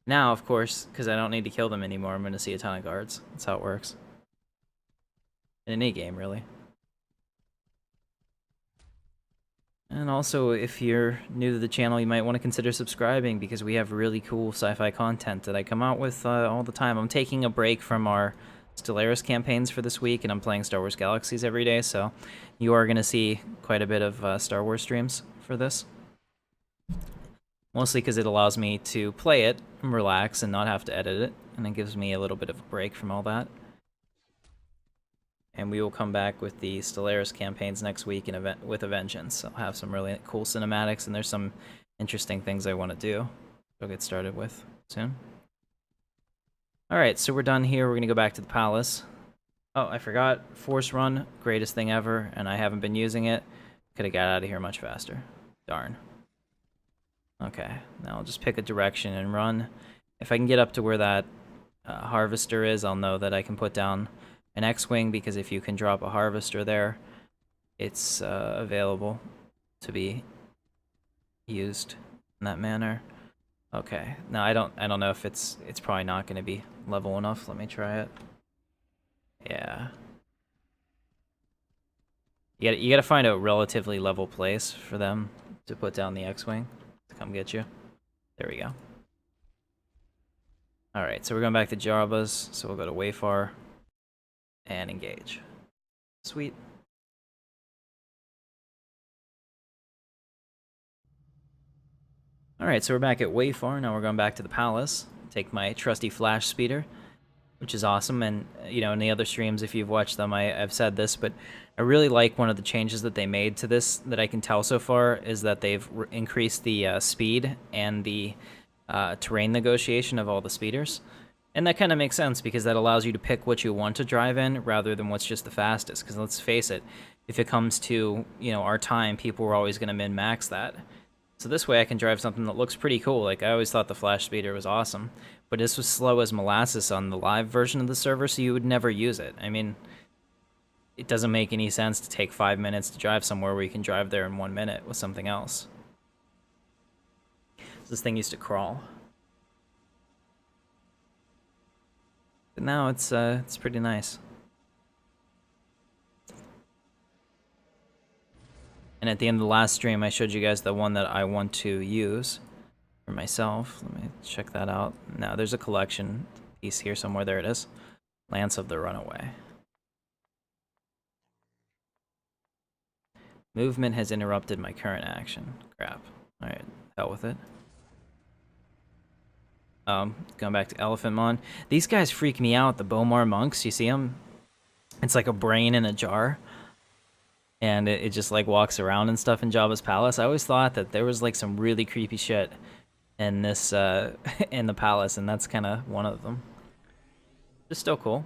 Now, of course, because I don't need to kill them anymore, I'm going to see a ton of guards. That's how it works. In any game, really. And also, if you're new to the channel, you might want to consider subscribing, because we have really cool sci-fi content that I come out with all the time. I'm taking a break from our Stellaris campaigns for this week, and I'm playing Star Wars Galaxies every day, so you are going to see quite a bit of Star Wars streams for this. Mostly because it allows me to play it and relax and not have to edit it, and it gives me a little bit of a break from all that. And we will come back with the Stellaris campaigns next week with a vengeance. I'll have some really cool cinematics, and there's some interesting things I want to do. We'll get started with soon. Alright, so we're done here. We're going to go back to the palace. Oh, I forgot. Force Run, greatest thing ever, and I haven't been using it. Could have got out of here much faster. Darn. Okay, now I'll just pick a direction and run. If I can get up to where that harvester is, I'll know that I can put down an X-Wing, because if you can drop a harvester there, it's available to be used in that manner. Okay, now I don't know if it's probably not going to be level enough. Let me try it. Yeah. You gotta find a relatively level place for them to put down the X-Wing to come get you. There we go. Alright, so we're going back to Jabba's, so we'll go to Wayfar and engage. Sweet. Alright, so we're back at Wayfar. Now we're going back to the palace. Take my trusty flash speeder. which is awesome. And you know, in the other streams, if you've watched them, I've said this, but I really like one of the changes that they made to this that I can tell so far is that they've increased the speed and the terrain negotiation of all the speeders. And that kind of makes sense because that allows you to pick what you want to drive in rather than what's just the fastest. Because let's face it, if it comes to, you know, our time, people are always going to min-max that. So this way I can drive something that looks pretty cool. Like, I always thought the flash speeder was awesome, but this was slow as molasses on the live version of the server, so you would never use it. I mean, it doesn't make any sense to take 5 minutes to drive somewhere where you can drive there in 1 minute with something else. This thing used to crawl. But now it's pretty nice. And at the end of the last stream, I showed you guys the one that I want to use for myself. Let me check that out. Now, there's a collection piece here somewhere. There it is. Lance of the Runaway. Movement has interrupted my current action. Crap. Alright, hell with it. Going back to Elephant Mon. These guys freak me out, the Bomar monks. You see them? It's like a brain in a jar. And it just like walks around and stuff in Jabba's palace. I always thought that there was like some really creepy shit in this in the palace, and that's kind of one of them. It's still cool.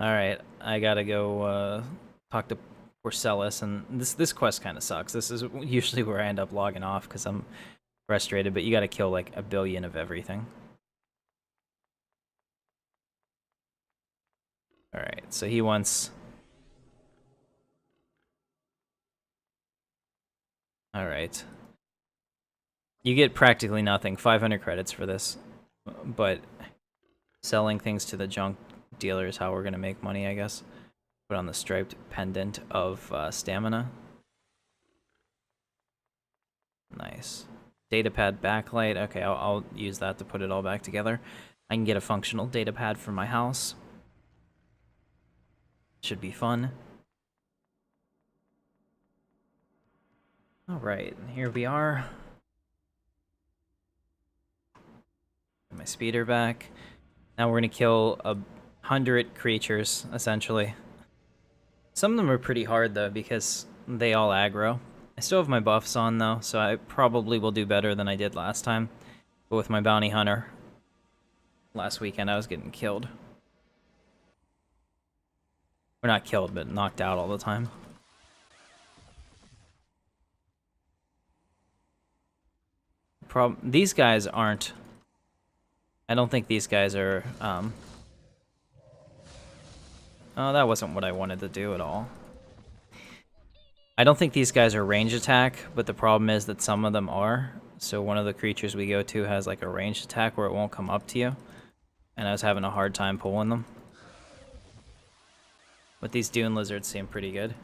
All right, I gotta go talk to Porcellus, and this quest kind of sucks. This is usually where I end up logging off because I'm frustrated. But you gotta kill like 1 billion of everything. All right, so he wants. Alright. You get practically nothing, 500 credits for this, but selling things to the junk dealer is how we're going to make money, I guess. Put on the striped pendant of stamina. Nice. Datapad backlight, okay, I'll use that to put it all back together. I can get a functional datapad for my house. Should be fun. Alright, here we are. Get my speeder back. Now we're gonna kill 100 creatures, essentially. Some of them are pretty hard, though, because they all aggro. I still have my buffs on, though, so I probably will do better than I did last time. But with my bounty hunter, last weekend I was getting killed. Or not killed, but knocked out all the time. These guys aren't. I don't think these guys are. Oh, that wasn't what I wanted to do at all. I don't think these guys are range attack, but the problem is that some of them are. So one of the creatures we go to has like a ranged attack where it won't come up to you. And I was having a hard time pulling them. But these dune lizards seem pretty good.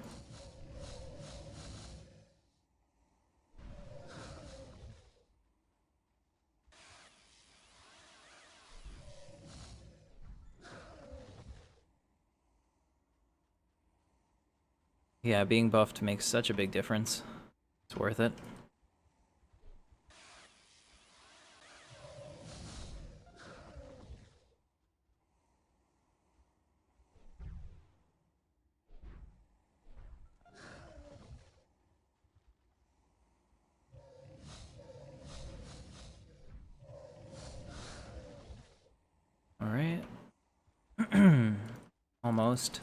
Yeah, being buffed makes such a big difference. It's worth it. All right. Almost.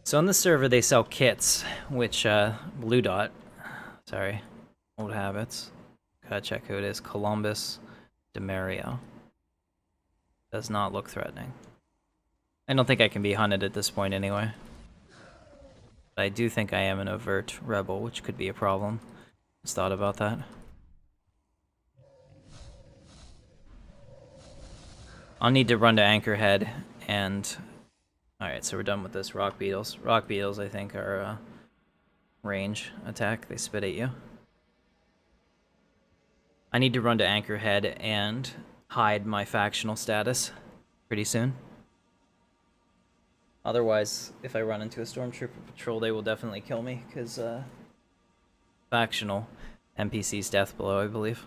So on the server, they sell kits, which, Blue Dot, sorry, old habits. Gotta check who it is. Columbus DeMario. Does not look threatening. I don't think I can be hunted at this point anyway. But I do think I am an overt rebel, which could be a problem. Just thought about that. I'll need to run to Anchorhead and... Alright, so we're done with this. Rock beetles. Rock beetles, I think, are range attack. They spit at you. I need to run to Anchorhead and hide my factional status pretty soon. Otherwise, if I run into a stormtrooper patrol, they will definitely kill me, because factional NPC's death blow, I believe.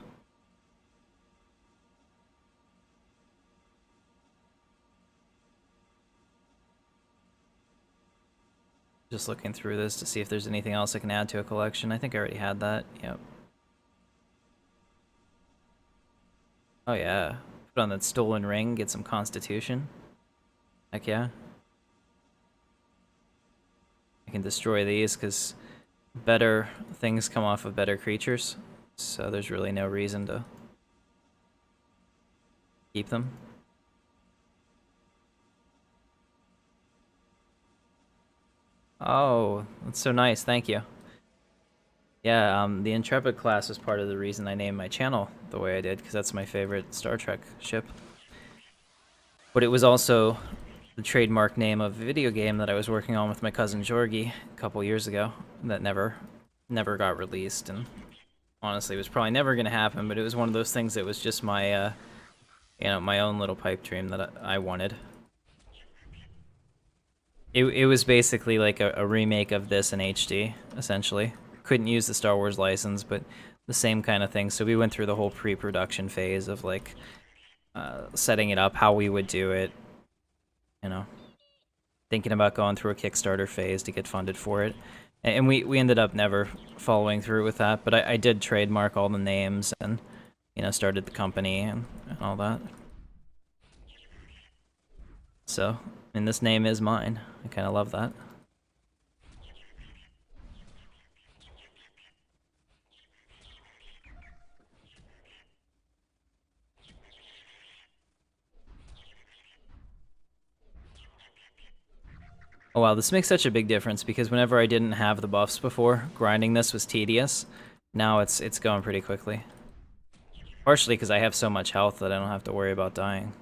Just looking through this to see if there's anything else I can add to a collection. I think I already had that. Yep. Oh yeah. Put on that stolen ring, get some constitution. Heck yeah. I can destroy these because better things come off of better creatures. So there's really no reason to keep them. Oh, that's so nice. Thank you. Yeah, the Intrepid class was part of the reason I named my channel the way I did, because that's my favorite Star Trek ship. But it was also the trademark name of a video game that I was working on with my cousin Jorgi a couple years ago that never got released, and honestly it was probably never going to happen, but it was one of those things that was just my, my own little pipe dream that I wanted. It was basically like a remake of this in HD, essentially. Couldn't use the Star Wars license, but the same kind of thing. So we went through the whole pre-production phase of like setting it up, how we would do it, thinking about going through a Kickstarter phase to get funded for it. And we ended up never following through with that, but I did trademark all the names and, started the company and all that. So, and this name is mine. I kind of love that. Oh wow, this makes such a big difference because whenever I didn't have the buffs before, grinding this was tedious. Now it's going pretty quickly. Partially because I have so much health that I don't have to worry about dying.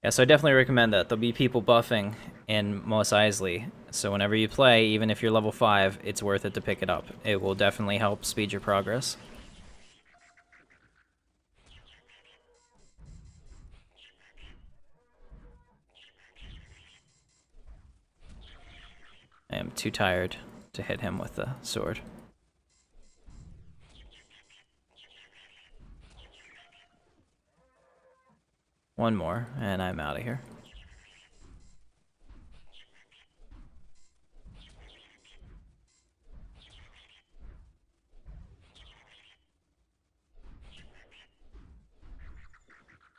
Yeah, so I definitely recommend that. There'll be people buffing in Mos Eisley, so whenever you play, even if you're level 5, it's worth it to pick it up. It will definitely help speed your progress. I am too tired to hit him with the sword. One more, and I'm out of here.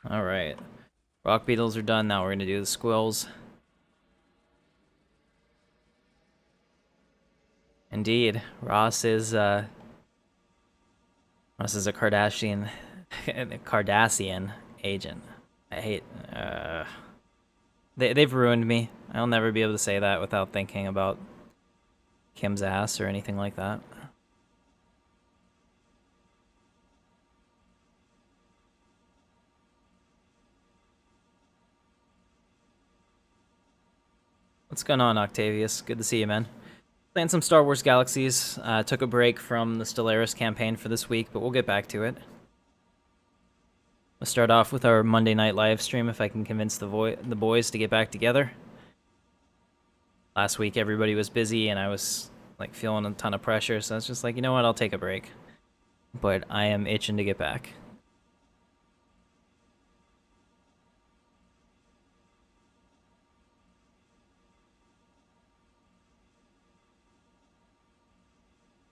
Alright. Rock beetles are done, now we're gonna do the squills. Indeed, Ross is a Cardassian agent. I hate they've ruined me. I'll never be able to say that without thinking about Kim's ass or anything like that. What's going on, Octavius? Good to see you, man. Playing some Star Wars Galaxies. Took a break from the Stellaris campaign for this week, but we'll get back to it. We'll start off with our Monday night live stream if I can convince the boys to get back together. Last week everybody was busy and I was like feeling a ton of pressure, so I was just like, you know what, I'll take a break. But I am itching to get back.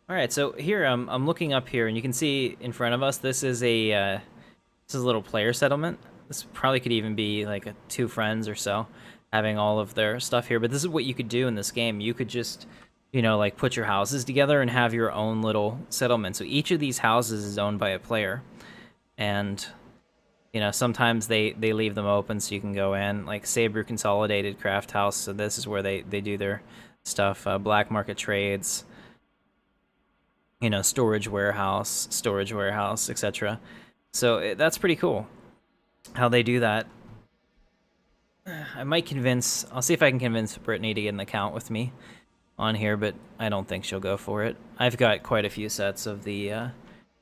Alright, so here I'm looking up here and you can see in front of us this is a little player settlement. This probably could even be like 2 friends or so having all of their stuff here, but this is what you could do in this game. You could just, like put your houses together and have your own little settlement. So each of these houses is owned by a player. And, sometimes they leave them open so you can go in, like Sabre Consolidated Craft House. So this is where they do their stuff, black market trades, storage warehouse, etc. So that's pretty cool how they do that. I'll see if I can convince Brittany to get an account with me on here, but I don't think she'll go for it. I've got quite a few sets of the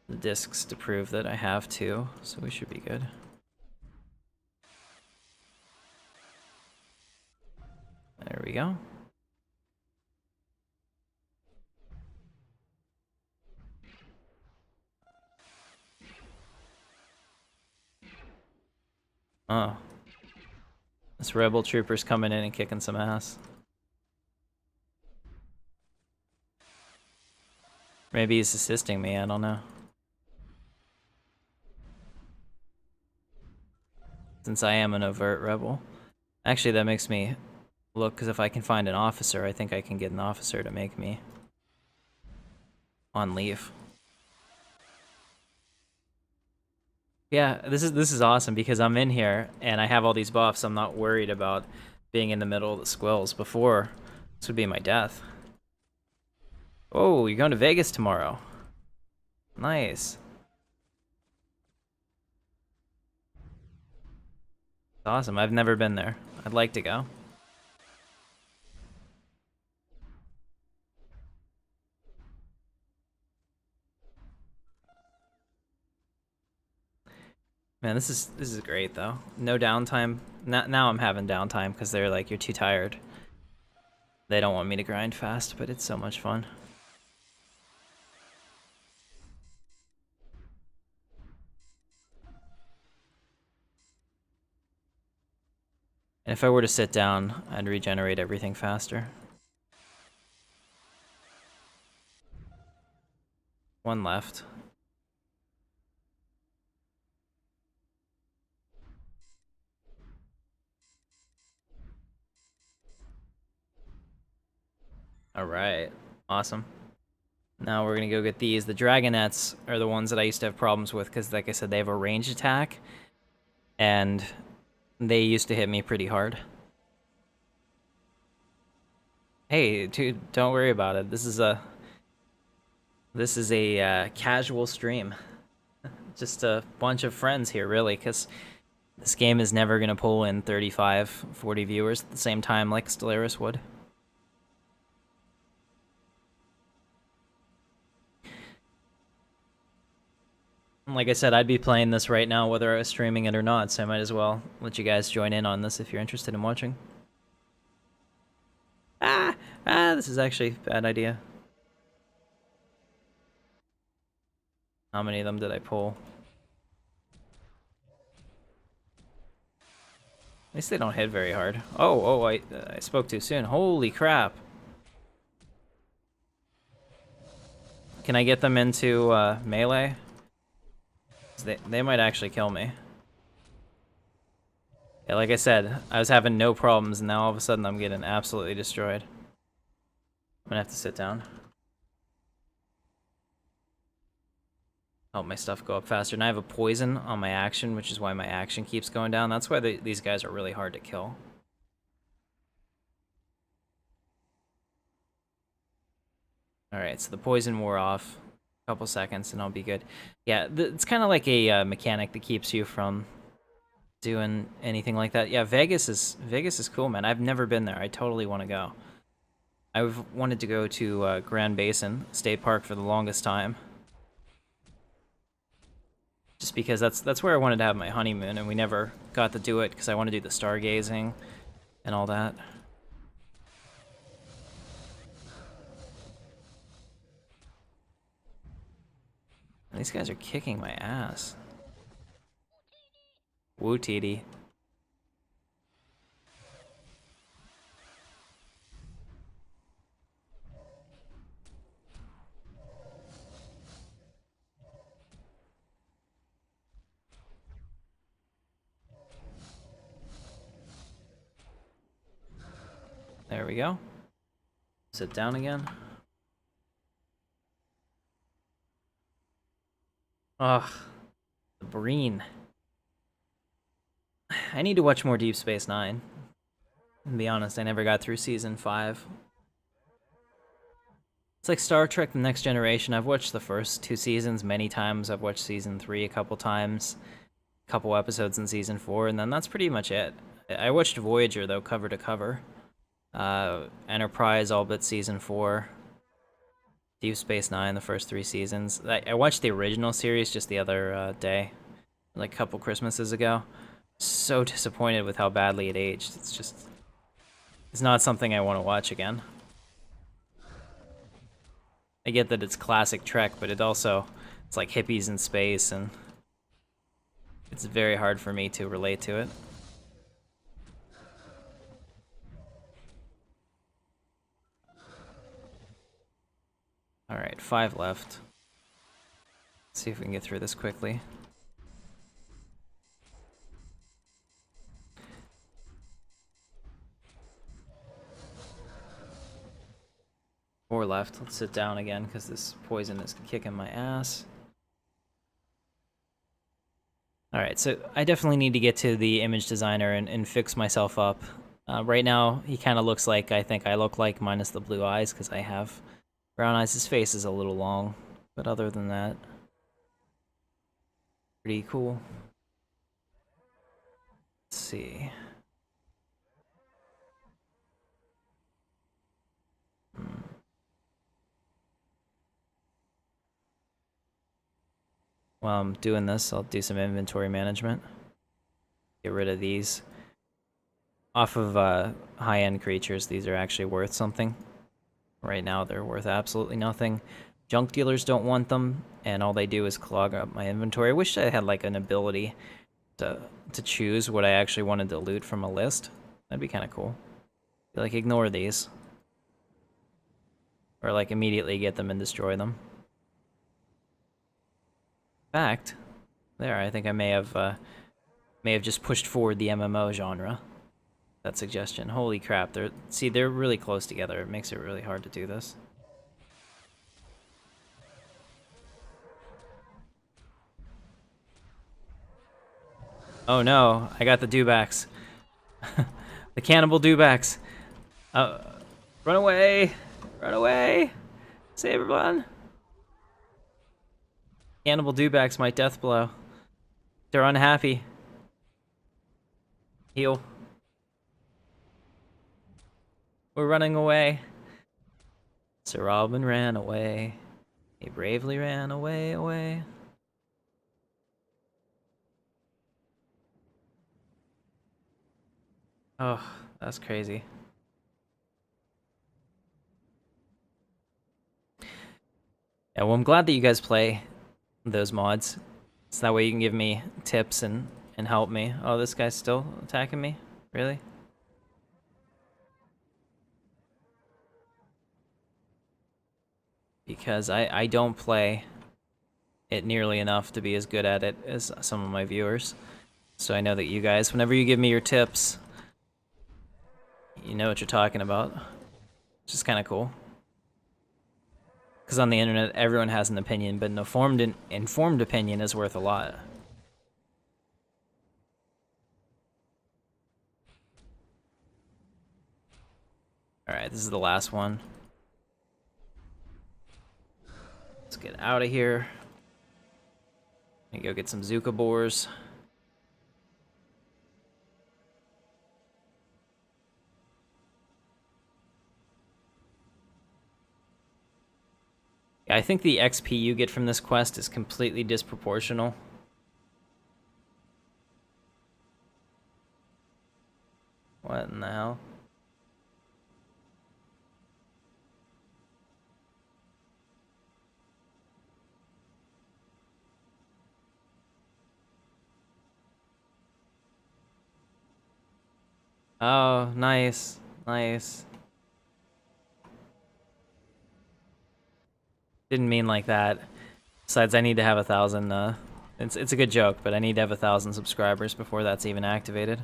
the discs to prove that I have to, so we should be good. There we go. Oh. This rebel trooper's coming in and kicking some ass. Maybe he's assisting me, I don't know. Since I am an overt rebel. Actually, that makes me look, because if I can find an officer, I think I can get an officer to make me on leave. Yeah, this is awesome because I'm in here and I have all these buffs. I'm not worried about being in the middle of the squills. Before, this would be my death. Oh, you're going to Vegas tomorrow. Nice. Awesome. I've never been there. I'd like to go. Man, this is great though. No downtime. Now I'm having downtime because they're like, you're too tired. They don't want me to grind fast, but it's so much fun. And if I were to sit down, I'd regenerate everything faster. One left. Alright, awesome. Now we're gonna go get these. The Dragonettes are the ones that I used to have problems with because, like I said, they have a ranged attack. And they used to hit me pretty hard. Hey, dude, don't worry about it. This is a casual stream. Just a bunch of friends here, really, because this game is never gonna pull in 35, 40 viewers at the same time like Stellaris would. Like I said, I'd be playing this right now whether I was streaming it or not, so I might as well let you guys join in on this if you're interested in watching. This is actually a bad idea. How many of them did I pull? At least they don't hit very hard. Oh, I spoke too soon. Holy crap. Can I get them into melee? They might actually kill me. Yeah, like I said, I was having no problems, and now all of a sudden I'm getting absolutely destroyed. I'm gonna have to sit down. Help my stuff go up faster. And I have a poison on my action, which is why my action keeps going down. That's why these guys are really hard to kill. Alright, so the poison wore off. A couple seconds and I'll be good. Yeah, it's kind of like a mechanic that keeps you from doing anything like that. Yeah, Vegas is cool, man. I've never been there. I totally want to go. I've wanted to go to Grand Basin State Park for the longest time. Just because that's where I wanted to have my honeymoon, and we never got to do it because I want to do the stargazing and all that. These guys are kicking my ass. Woo TD. There we go. Sit down again. Ugh, the Breen. I need to watch more Deep Space Nine. To be honest, I never got through season 5. It's like Star Trek The Next Generation. I've watched the first 2 seasons many times. I've watched season 3 a couple times. A couple episodes in season 4, and then that's pretty much it. I watched Voyager, though, cover to cover. Enterprise, all but season 4. Deep Space Nine, the first 3 seasons. I watched the original series just the other day, like a couple Christmases ago. So disappointed with how badly it aged. It's not something I want to watch again. I get that it's classic Trek, but it's like hippies in space, and it's very hard for me to relate to it. Alright, 5 left. Let's see if we can get through this quickly. Four left. Let's sit down again because this poison is kicking my ass. Alright, so I definitely need to get to the image designer and fix myself up. Right now, he kind of looks like I think I look like, minus the blue eyes, because I have brown eyes. His face is a little long, but other than that, pretty cool. Let's see. While I'm doing this, I'll do some inventory management. Get rid of these. Off of high-end creatures, these are actually worth something. Right now, they're worth absolutely nothing. Junk dealers don't want them, and all they do is clog up my inventory. I wish I had like an ability to choose what I actually wanted to loot from a list. That'd be kind of cool. Like, ignore these. Or like immediately get them and destroy them. In fact, there, I think I may have just pushed forward the MMO genre. That suggestion. Holy crap, they're really close together. It makes it really hard to do this. Oh no, I got the dewbacks. The cannibal dewbacks. Run away! Run away! Save everyone! Cannibal dewbacks, my death blow. They're unhappy. Heal. We're running away. Sir Robin ran away. He bravely ran away. Oh, that's crazy. Yeah, well, I'm glad that you guys play those mods. So that way you can give me tips and help me. Oh, this guy's still attacking me? Really? Because I don't play it nearly enough to be as good at it as some of my viewers. So I know that you guys, whenever you give me your tips, you know what you're talking about. Which is kind of cool. Because on the internet, everyone has an opinion, but an informed opinion is worth a lot. Alright, this is the last one. Let's get out of here. Let me go get some Zuka boars. Yeah, I think the XP you get from this quest is completely disproportional. What in the hell? Oh, nice. Nice. Didn't mean like that. Besides, I need to have 1,000, it's a good joke, but I need to have 1,000 subscribers before that's even activated.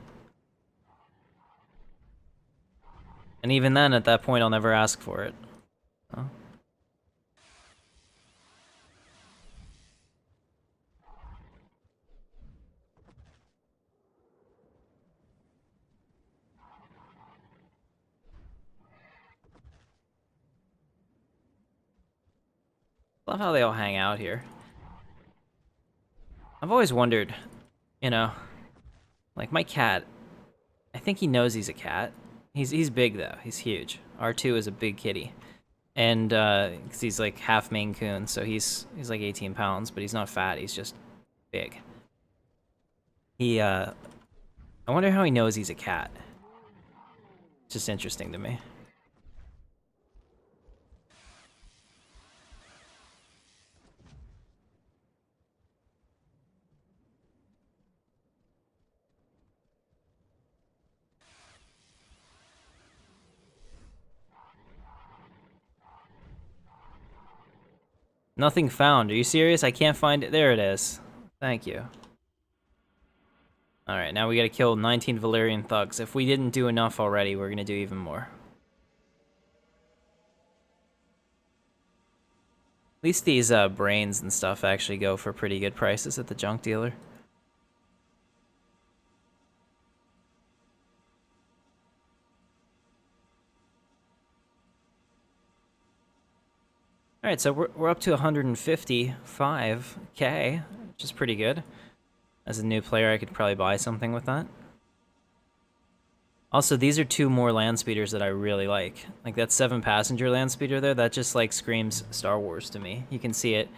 And even then, at that point, I'll never ask for it. Oh. Love how they all hang out here. I've always wondered, you know, like my cat, I think he knows he's a cat. He's big though, he's huge. R2 is a big kitty. And 'cause he's like half Maine Coon, so he's like 18 pounds, but he's not fat. He's just big. I wonder how he knows he's a cat. It's just interesting to me. Nothing found. Are you serious? I can't find it. There it is. Thank you. Alright, now we gotta kill 19 Valyrian thugs. If we didn't do enough already, we're gonna do even more. At least these brains and stuff actually go for pretty good prices at the junk dealer. Alright, so we're up to 155k, which is pretty good. As a new player, I could probably buy something with that. Also, these are two more land speeders that I really like. Like that 7-passenger land speeder there, that just like screams Star Wars to me. You can see it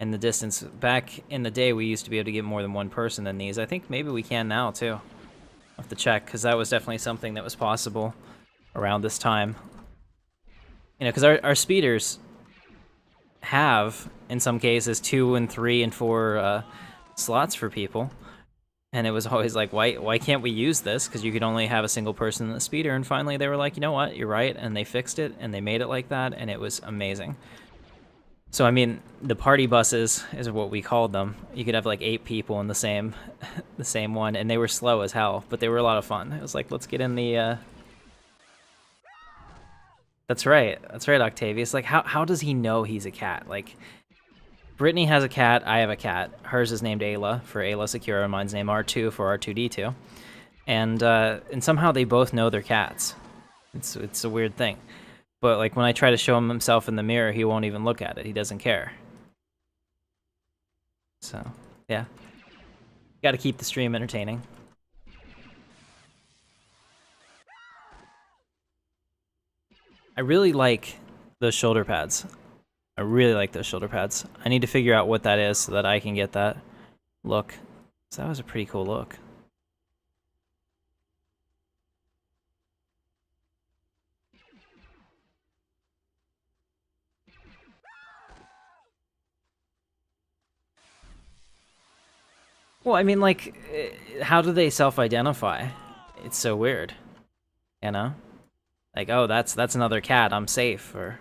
in the distance. Back in the day, we used to be able to get more than one person in these. I think maybe we can now too. I'll have to check, because that was definitely something that was possible around this time. You know, because our speeders have, in some cases, 2 and 3 and 4 slots for people. And it was always like, why can't we use this? Because you could only have a single person in the speeder. And finally they were like, you know what, you're right. And they fixed it, and they made it like that, and it was amazing. So, I mean, the party buses is what we called them. You could have like 8 people in the same the same one, and they were slow as hell, but they were a lot of fun. It was like, let's get in the... That's right, Octavius. Like, how does he know he's a cat? Like, Brittany has a cat, I have a cat. Hers is named Ayla for Ayla Secura, mine's named R2 for R2D2. And somehow they both know they're cats. It's a weird thing. But like when I try to show him himself in the mirror, he won't even look at it. He doesn't care. So, yeah. Got to keep the stream entertaining. I really like those shoulder pads. I really like those shoulder pads. I need to figure out what that is so that I can get that look. So that was a pretty cool look. Well, I mean, like, how do they self-identify? It's so weird, you know? Like, oh, that's another cat, I'm safe, or...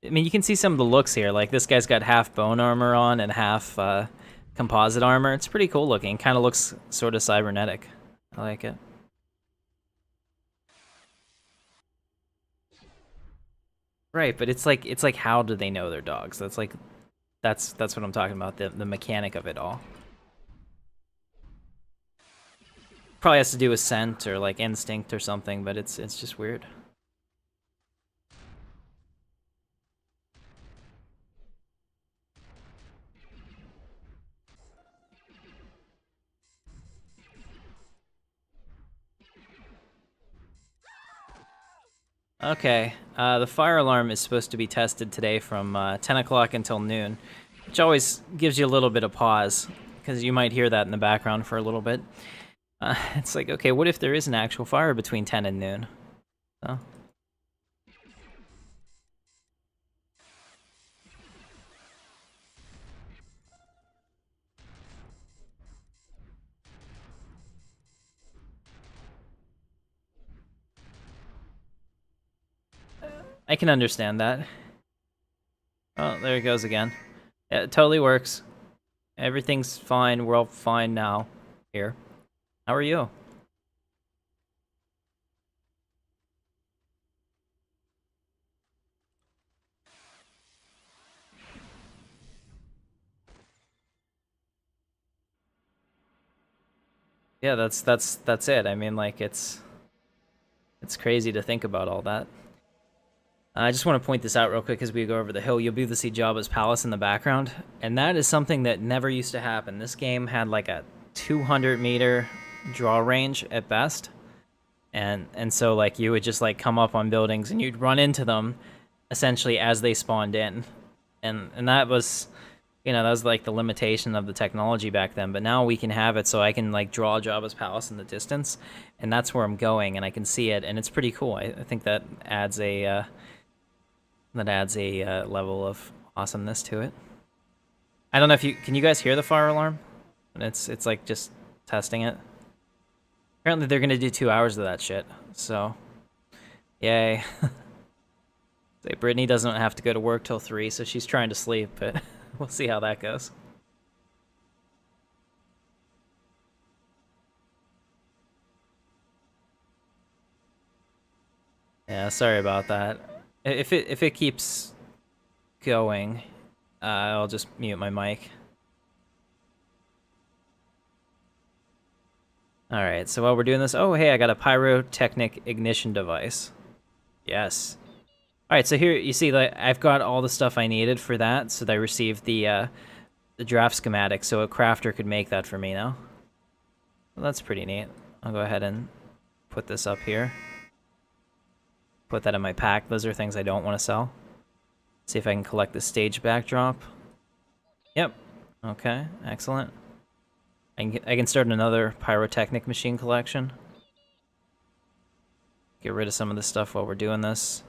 I mean, you can see some of the looks here. Like, this guy's got half bone armor on and half composite armor. It's pretty cool looking. Kind of looks sort of cybernetic. I like it. Right, but it's like how do they know they're dogs? That's like that's what I'm talking about, the mechanic of it all. Probably has to do with scent or like instinct or something, but it's just weird. Okay, the fire alarm is supposed to be tested today from 10 o'clock until noon, which always gives you a little bit of pause, because you might hear that in the background for a little bit. It's like, okay, what if there is an actual fire between 10 and noon? So. I can understand that. Oh, there it goes again. Yeah, it totally works. Everything's fine. We're all fine now. Here. How are you? Yeah, that's it. I mean, like, it's crazy to think about all that. I just want to point this out real quick as we go over the hill. You'll be able to see Jabba's palace in the background, and that is something that never used to happen. This game had like a 200-meter draw range at best, And so like you would just like come up on buildings and you'd run into them essentially as they spawned in. And that was, you know, that was like the limitation of the technology back then, but now we can have it so I can like draw Jabba's palace in the distance, and that's where I'm going, and I can see it, and it's pretty cool. I think that adds a level of awesomeness to it. I don't know if can you guys hear the fire alarm? And it's like just testing it. Apparently they're gonna do 2 hours of that shit, so yay. Say Brittany doesn't have to go to work till 3, so she's trying to sleep, but we'll see how that goes. Yeah, sorry about that. If it keeps going, I'll just mute my mic. All right, so while we're doing this, oh hey, I got a pyrotechnic ignition device. Yes. All right, so here you see that I've got all the stuff I needed for that, so I received the draft schematic, so a crafter could make that for me now. Well, that's pretty neat. I'll go ahead and put this up here. Put that in my pack. Those are things I don't want to sell. See if I can collect the stage backdrop. Yep. Okay, excellent. I can start another pyrotechnic machine collection. Get rid of some of this stuff while we're doing this.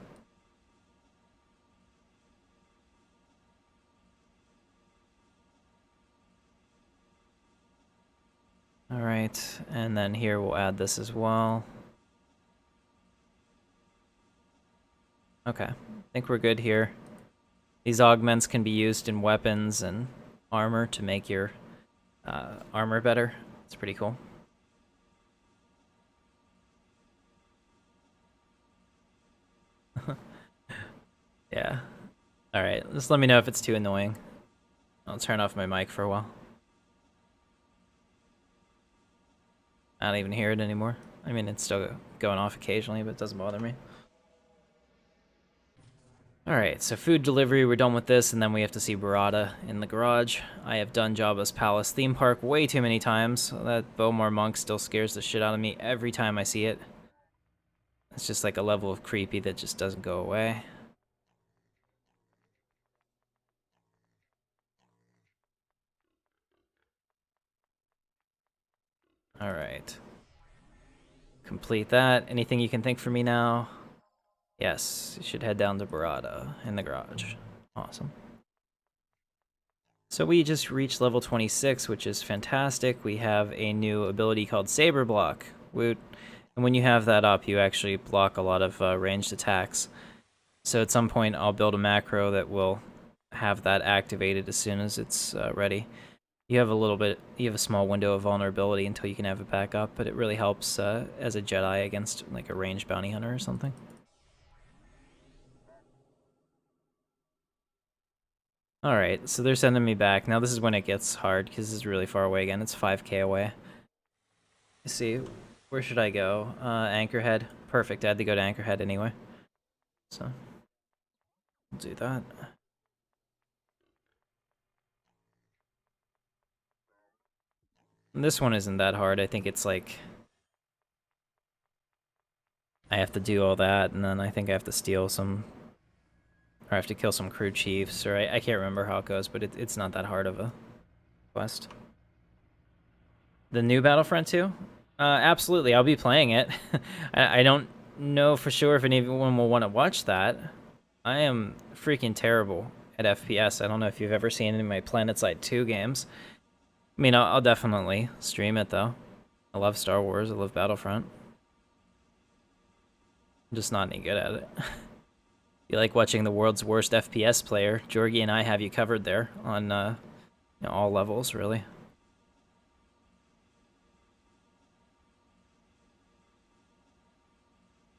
All right, and then here we'll add this as well. Okay, I think we're good here. These augments can be used in weapons and armor to make your armor better. It's pretty cool. Yeah. All right, just let me know if it's too annoying. I'll turn off my mic for a while. I don't even hear it anymore. I mean, it's still going off occasionally, but it doesn't bother me. Alright, so food delivery, we're done with this, and then we have to see Barada in the garage. I have done Jabba's Palace theme park way too many times. So that Bowmore monk still scares the shit out of me every time I see it. It's just like a level of creepy that just doesn't go away. Alright. Complete that. Anything you can think for me now? Yes, you should head down to Barada in the garage. Awesome. So we just reached level 26, which is fantastic. We have a new ability called Saber Block. Woot. And when you have that up, you actually block a lot of ranged attacks. So at some point, I'll build a macro that will have that activated as soon as it's ready. You have a small window of vulnerability until you can have it back up, but it really helps as a Jedi against like a ranged bounty hunter or something. Alright, so they're sending me back. Now this is when it gets hard, because this is really far away again. It's 5k away. Let's see, where should I go? Anchorhead. Perfect, I had to go to Anchorhead anyway. So, we'll do that. And this one isn't that hard. I think it's like... I have to do all that, and then I think I have to steal some... Or I have to kill some crew chiefs, or I can't remember how it goes, but it's not that hard of a quest. The new Battlefront 2? Absolutely, I'll be playing it. I don't know for sure if anyone will want to watch that. I am freaking terrible at FPS. I don't know if you've ever seen any of my PlanetSide 2 games. I mean, I'll definitely stream it, though. I love Star Wars, I love Battlefront. I'm just not any good at it. You like watching the world's worst FPS player, Jorgie and I have you covered there on you know, all levels, really.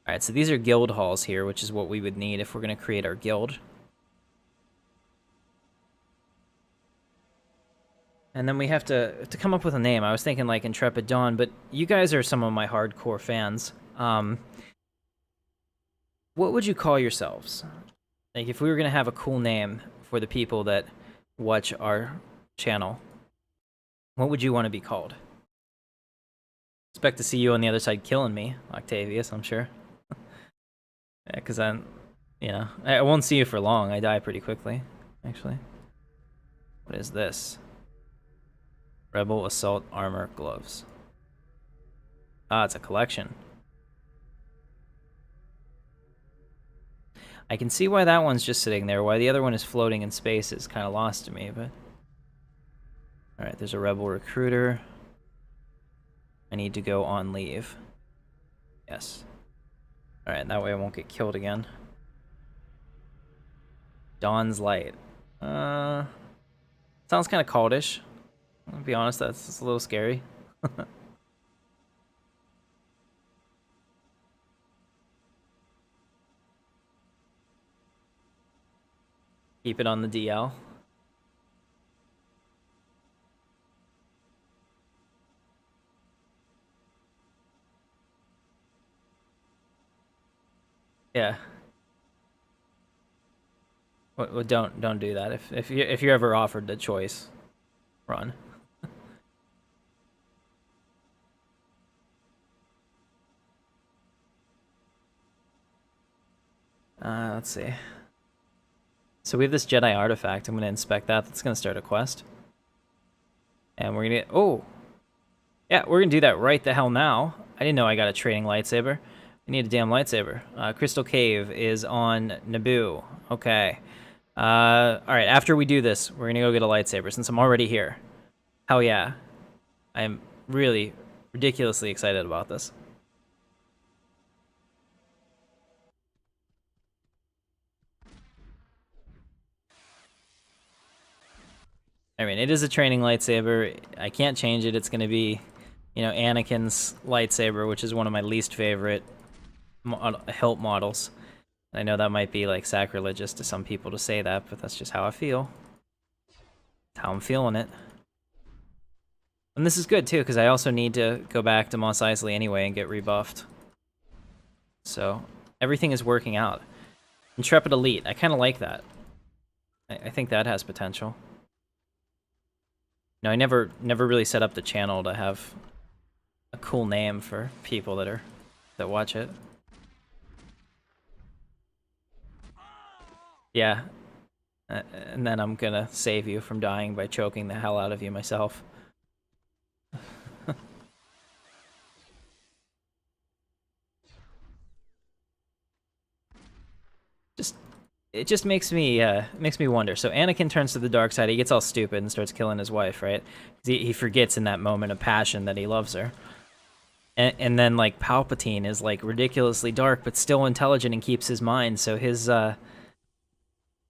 Alright, so these are guild halls here, which is what we would need if we're going to create our guild. And then we have to come up with a name. I was thinking like Intrepid Dawn, but you guys are some of my hardcore fans. What would you call yourselves? Like, if we were going to have a cool name for the people that watch our channel, what would you want to be called? Expect to see you on the other side killing me, Octavius, I'm sure. Yeah, because I won't see you for long. I die pretty quickly, actually. What is this? Rebel Assault Armor Gloves. Ah, it's a collection. I can see why that one's just sitting there. Why the other one is floating in space is kind of lost to me, but... Alright, there's a Rebel Recruiter. I need to go on leave. Yes. Alright, that way I won't get killed again. Dawn's Light. Sounds kind of cultish. I'll be honest, that's a little scary. Keep it on the DL. Yeah. Well, don't do that. If you're ever offered the choice, run. Let's see. So we have this Jedi artifact. I'm gonna inspect that. That's gonna start a quest. And we're gonna oh, yeah, we're gonna do that right the hell now. I didn't know I got a training lightsaber. I need a damn lightsaber. Crystal Cave is on Naboo. Okay. All right. After we do this, we're gonna go get a lightsaber since I'm already here. Hell yeah! I'm really ridiculously excited about this. I mean, it is a training lightsaber. I can't change it. It's going to be, you know, Anakin's lightsaber, which is one of my least favorite hilt models. I know that might be like sacrilegious to some people to say that, but that's just how I feel. That's how I'm feeling it. And this is good too, because I also need to go back to Mos Eisley anyway and get rebuffed. So everything is working out. Intrepid Elite, I kind of like that. I think that has potential. No, I never really set up the channel to have a cool name for people that watch it. Yeah. And then I'm gonna save you from dying by choking the hell out of you myself. It just makes me wonder. So Anakin turns to the dark side. He gets all stupid and starts killing his wife, right? He forgets in that moment of passion that he loves her. And then like Palpatine is like ridiculously dark but still intelligent and keeps his mind. So his let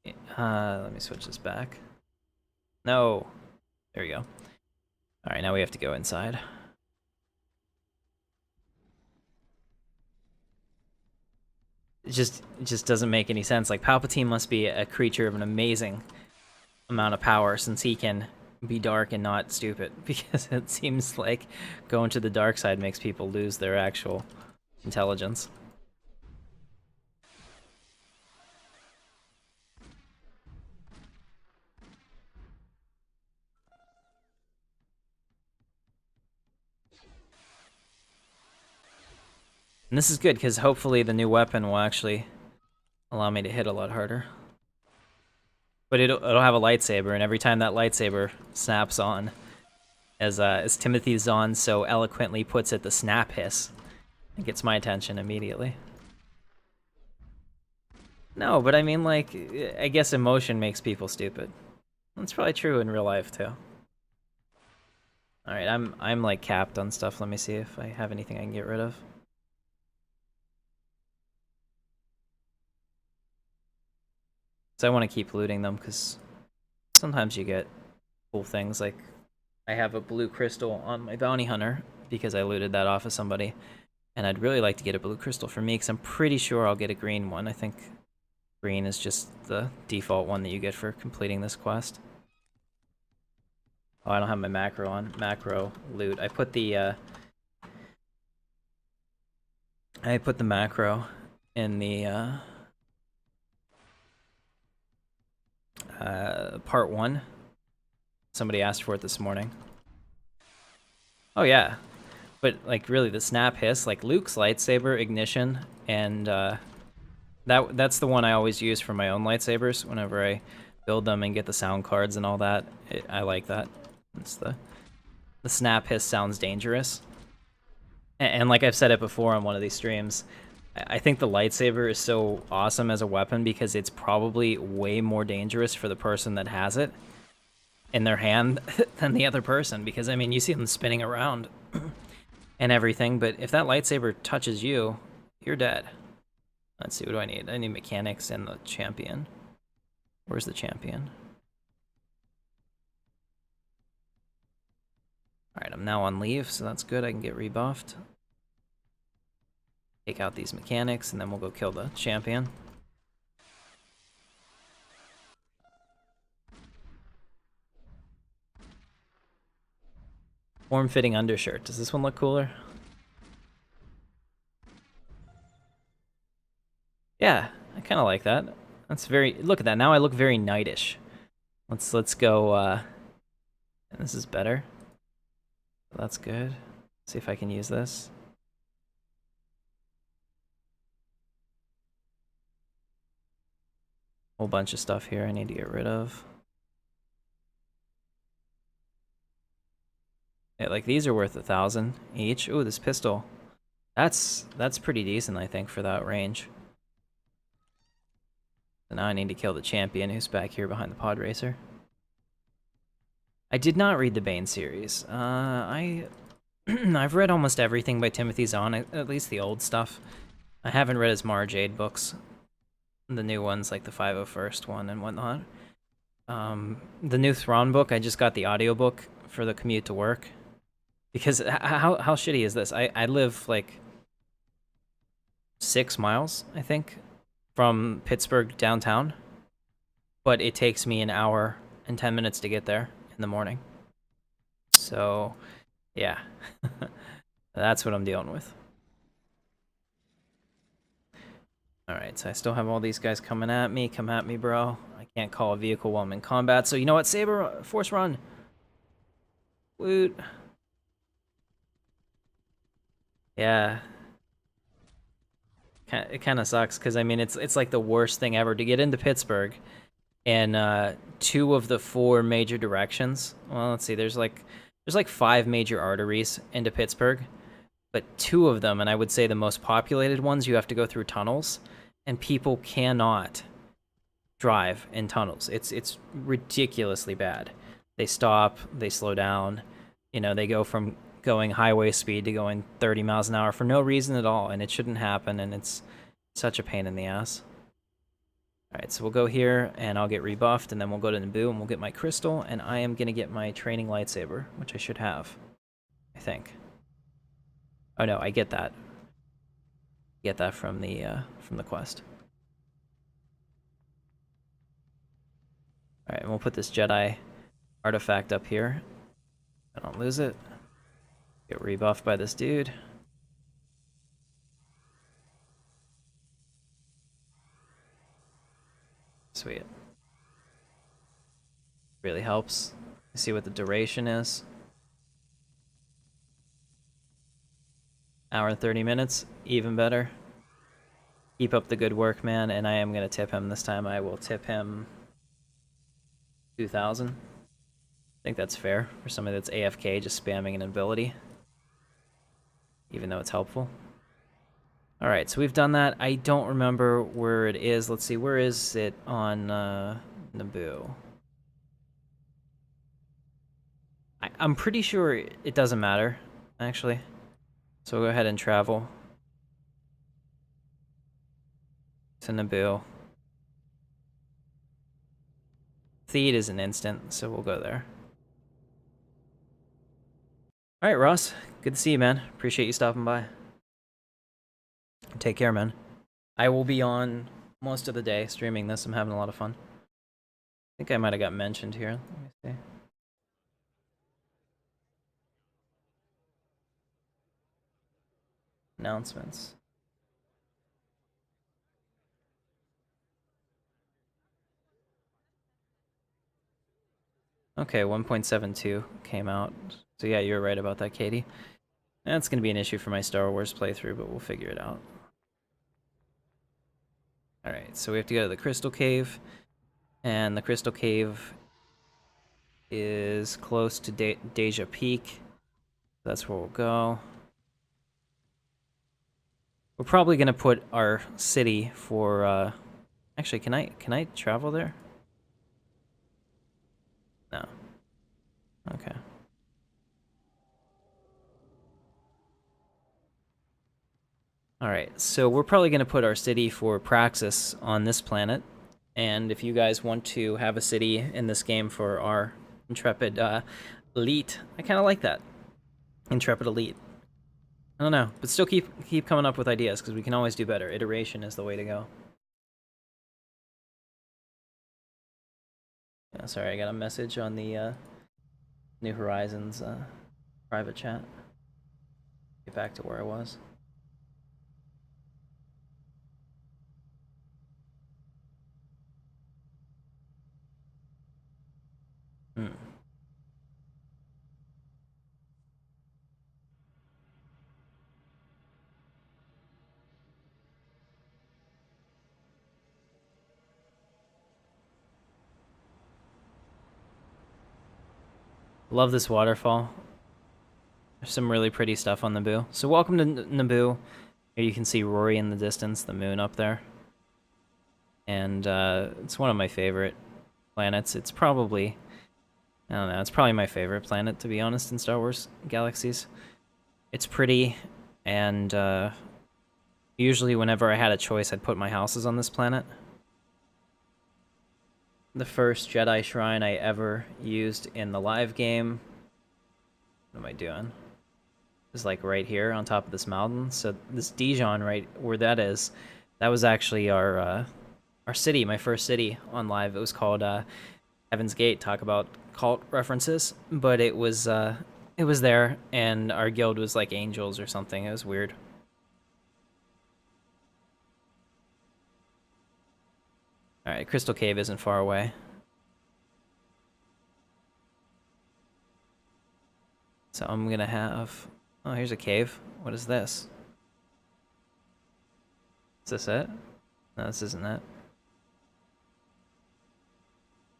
me switch this back. No. There we go. All right, now we have to go inside. It just doesn't make any sense. Like, Palpatine must be a creature of an amazing amount of power since he can be dark and not stupid, because it seems like going to the dark side makes people lose their actual intelligence. And this is good, because hopefully the new weapon will actually allow me to hit a lot harder. But it'll have a lightsaber, and every time that lightsaber snaps on, as Timothy Zahn so eloquently puts it, the snap hiss, it gets my attention immediately. No, but I mean, like, I guess emotion makes people stupid. That's probably true in real life too. All right, I'm like capped on stuff. Let me see if I have anything I can get rid of. So I want to keep looting them because sometimes you get cool things. Like I have a blue crystal on my bounty hunter because I looted that off of somebody, and I'd really like to get a blue crystal for me because I'm pretty sure I'll get a green one. I think green is just the default one that you get for completing this quest. Oh, I don't have my macro on. Macro loot. I put the macro in the part 1. Somebody asked for it this morning. Oh yeah. But like really the snap hiss, like Luke's lightsaber ignition, and that's the one I always use for my own lightsabers whenever I build them and get the sound cards and all that. I like that. It's the snap hiss sounds dangerous. And like I've said it before on one of these streams, I think the lightsaber is so awesome as a weapon because it's probably way more dangerous for the person that has it in their hand than the other person. Because, I mean, you see them spinning around and everything, but if that lightsaber touches you, you're dead. Let's see, what do I need? I need mechanics and the champion. Where's the champion? Alright, I'm now on leave, so that's good. I can get rebuffed. Take out these mechanics, and then we'll go kill the champion. Form-fitting undershirt. Does this one look cooler? Yeah, I kind of like that. That's very... Look at that. Now I look very knightish. Let's go... This is better. That's good. Let's see if I can use this. Whole bunch of stuff here I need to get rid of. Yeah, like these are worth 1,000 each. Ooh, this pistol. That's pretty decent, I think, for that range. So now I need to kill the champion who's back here behind the pod racer. I did not read the Bane series. I've read almost everything by Timothy Zahn, at least the old stuff. I haven't read his Mara Jade books. The new ones, like the 501st one and whatnot. The new Thrawn book, I just got the audiobook for the commute to work. Because how shitty is this? I live like 6 miles, I think, from Pittsburgh downtown. But it takes me an hour and 10 minutes to get there in the morning. So, yeah. That's what I'm dealing with. Alright, so I still have all these guys coming at me. Come at me, bro. I can't call a vehicle while I'm in combat. So you know what? Saber, force run. Woot. Yeah. It kind of sucks, because, I mean, it's like the worst thing ever to get into Pittsburgh. And 2 of the 4 major directions. Well, let's see. There's like 5 major arteries into Pittsburgh. But 2 of them, and I would say the most populated ones, you have to go through tunnels. And people cannot drive in tunnels. It's ridiculously bad. They stop, they slow down, you know, they go from going highway speed to going 30 miles an hour for no reason at all, and it shouldn't happen, and it's such a pain in the ass. Alright, so we'll go here, and I'll get rebuffed, and then we'll go to Naboo, and we'll get my crystal, and I am going to get my training lightsaber, which I should have, I think. Oh no, I get that. Get that from the quest. Alright, and we'll put this Jedi artifact up here. I don't lose it. Get rebuffed by this dude. Sweet. Really helps. See what the duration is. Hour and 30 minutes, even better. Keep up the good work, man, and I am going to tip him this time. I will tip him 2,000. I think that's fair for somebody that's AFK just spamming an ability, even though it's helpful. Alright, so we've done that. I don't remember where it is. Let's see, where is it on Naboo? I'm pretty sure it doesn't matter, actually. So we'll go ahead and travel to Naboo. Theed is an instant, so we'll go there. Alright, Ross. Good to see you, man. Appreciate you stopping by. Take care, man. I will be on most of the day streaming this. I'm having a lot of fun. I think I might have got mentioned here. Let me see. Announcements. Okay, 1.72 came out. So yeah, you're right about that, Katie. That's going to be an issue for my Star Wars playthrough, but we'll figure it out. Alright, so we have to go to the Crystal Cave, and the Crystal Cave is close to Deja Peak. That's where we'll go. We're probably going to put our city for, actually, can I travel there? No. Okay. Alright, so we're probably going to put our city for Praxis on this planet. And if you guys want to have a city in this game for our Intrepid Elite, I kind of like that. Intrepid Elite. I don't know, but still keep coming up with ideas, because we can always do better. Iteration is the way to go. Yeah, sorry, I got a message on the New Horizons private chat. Get back to where I was. Love this waterfall. There's some really pretty stuff on Naboo. So welcome to Naboo. Here you can see Rory in the distance, the moon up there. And it's one of my favorite planets. It's probably, I don't know, it's probably my favorite planet, to be honest, in Star Wars Galaxies. It's pretty, and usually whenever I had a choice, I'd put my houses on this planet. The first Jedi shrine I ever used in the live game, what am I doing? Is like right here on top of this mountain. So this Dijon right where that is, that was actually our city, my first city on live. It was called Heaven's Gate. Talk about cult references, but it was there, and our guild was like angels or something. It was weird. Alright, Crystal Cave isn't far away. So I'm gonna have... Oh, here's a cave. What is this? Is this it? No, this isn't it.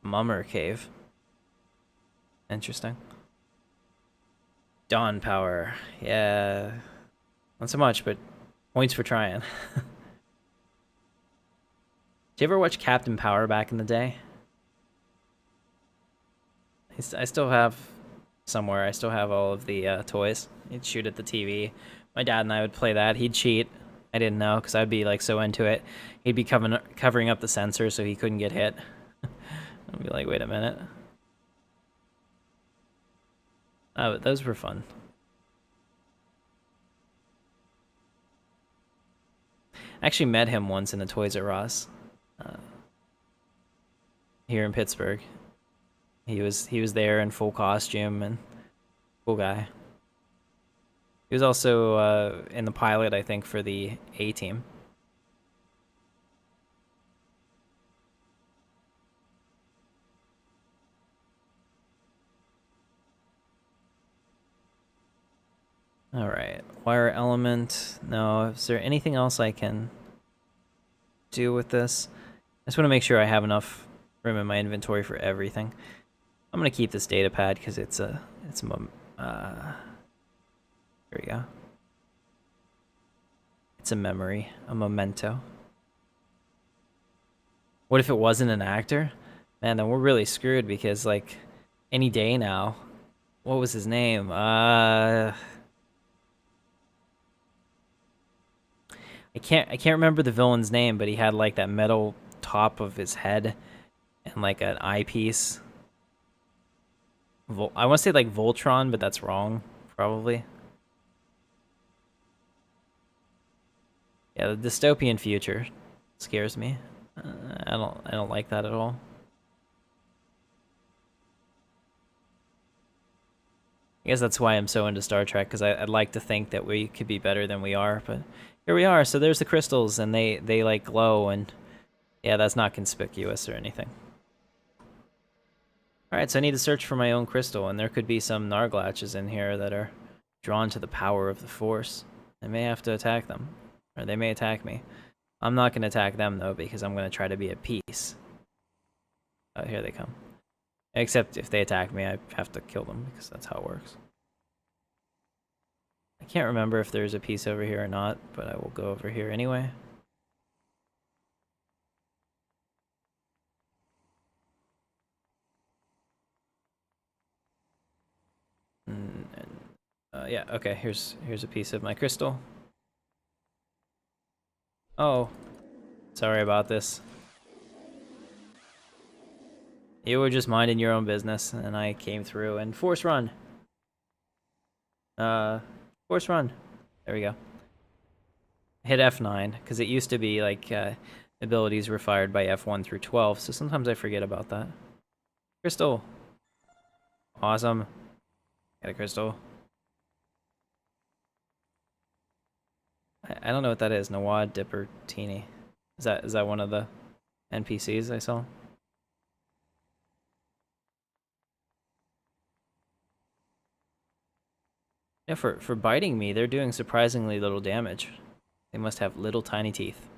Mummer Cave. Interesting. Dawn Power. Yeah. Not so much, but points for trying. Did you ever watch Captain Power back in the day? I still have somewhere. I still have all of the toys. He'd shoot at the TV. My dad and I would play that. He'd cheat. I didn't know because I'd be like so into it. He'd be covering up the sensor so he couldn't get hit. I'd be like, wait a minute. Oh, those were fun. I actually met him once in a Toys R Us. Here in Pittsburgh. He was there in full costume and cool guy. He was also in the pilot, I think, for the A-Team. Alright, wire element. No, is there anything else I can do with this? I just want to make sure I have enough room in my inventory for everything. I'm gonna keep this data pad because it's a here we go. It's a memory, a memento. What if it wasn't an actor? Man, then we're really screwed because like any day now. What was his name? I can't remember the villain's name, but he had like that metal top of his head and like an eyepiece. I want to say like Voltron, but that's wrong, probably. Yeah, the dystopian future scares me. I don't like that at all. I guess that's why I'm so into Star Trek, because I'd like to think that we could be better than we are, but here we are. So there's the crystals, and they like glow, and yeah, that's not conspicuous or anything. Alright, so I need to search for my own crystal, and there could be some Narglatches in here that are drawn to the power of the Force. I may have to attack them, or they may attack me. I'm not going to attack them, though, because I'm going to try to be at peace. Oh, here they come. Except if they attack me, I have to kill them, because that's how it works. I can't remember if there's a piece over here or not, but I will go over here anyway. Yeah, okay, here's a piece of my crystal. Oh, sorry about this. You were just minding your own business, and I came through and force run. Force run. There we go. Hit F9, because it used to be like abilities were fired by F1 through 12, so sometimes I forget about that. Crystal. Awesome. Got a crystal. I don't know what that is. Nawad Dippertini. Is that one of the NPCs I saw? Yeah, for biting me, they're doing surprisingly little damage. They must have little tiny teeth.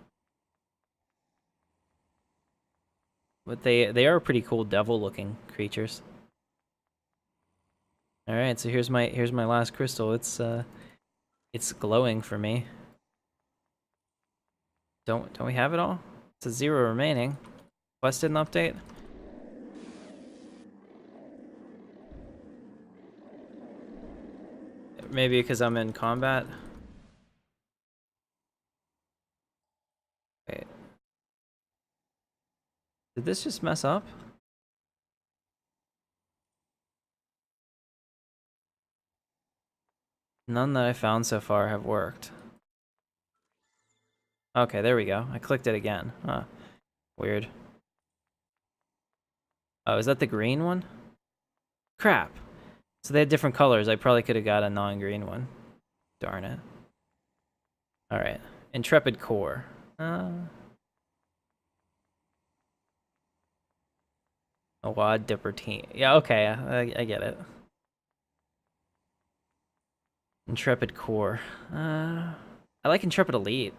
But they are pretty cool devil-looking creatures. All right, so here's my last crystal. It's glowing for me. Don't we have it all? It's a 0 remaining. Quest didn't update. Maybe because I'm in combat. Wait. Did this just mess up? None that I found so far have worked. Okay, there we go. I clicked it again. Huh. Weird. Oh, is that the green one? Crap. So they had different colors. I probably could have got a non-green one. Darn it. Alright. Intrepid Core. Awad Dippertine. Yeah, okay. I get it. Intrepid Core. I like Intrepid Elite.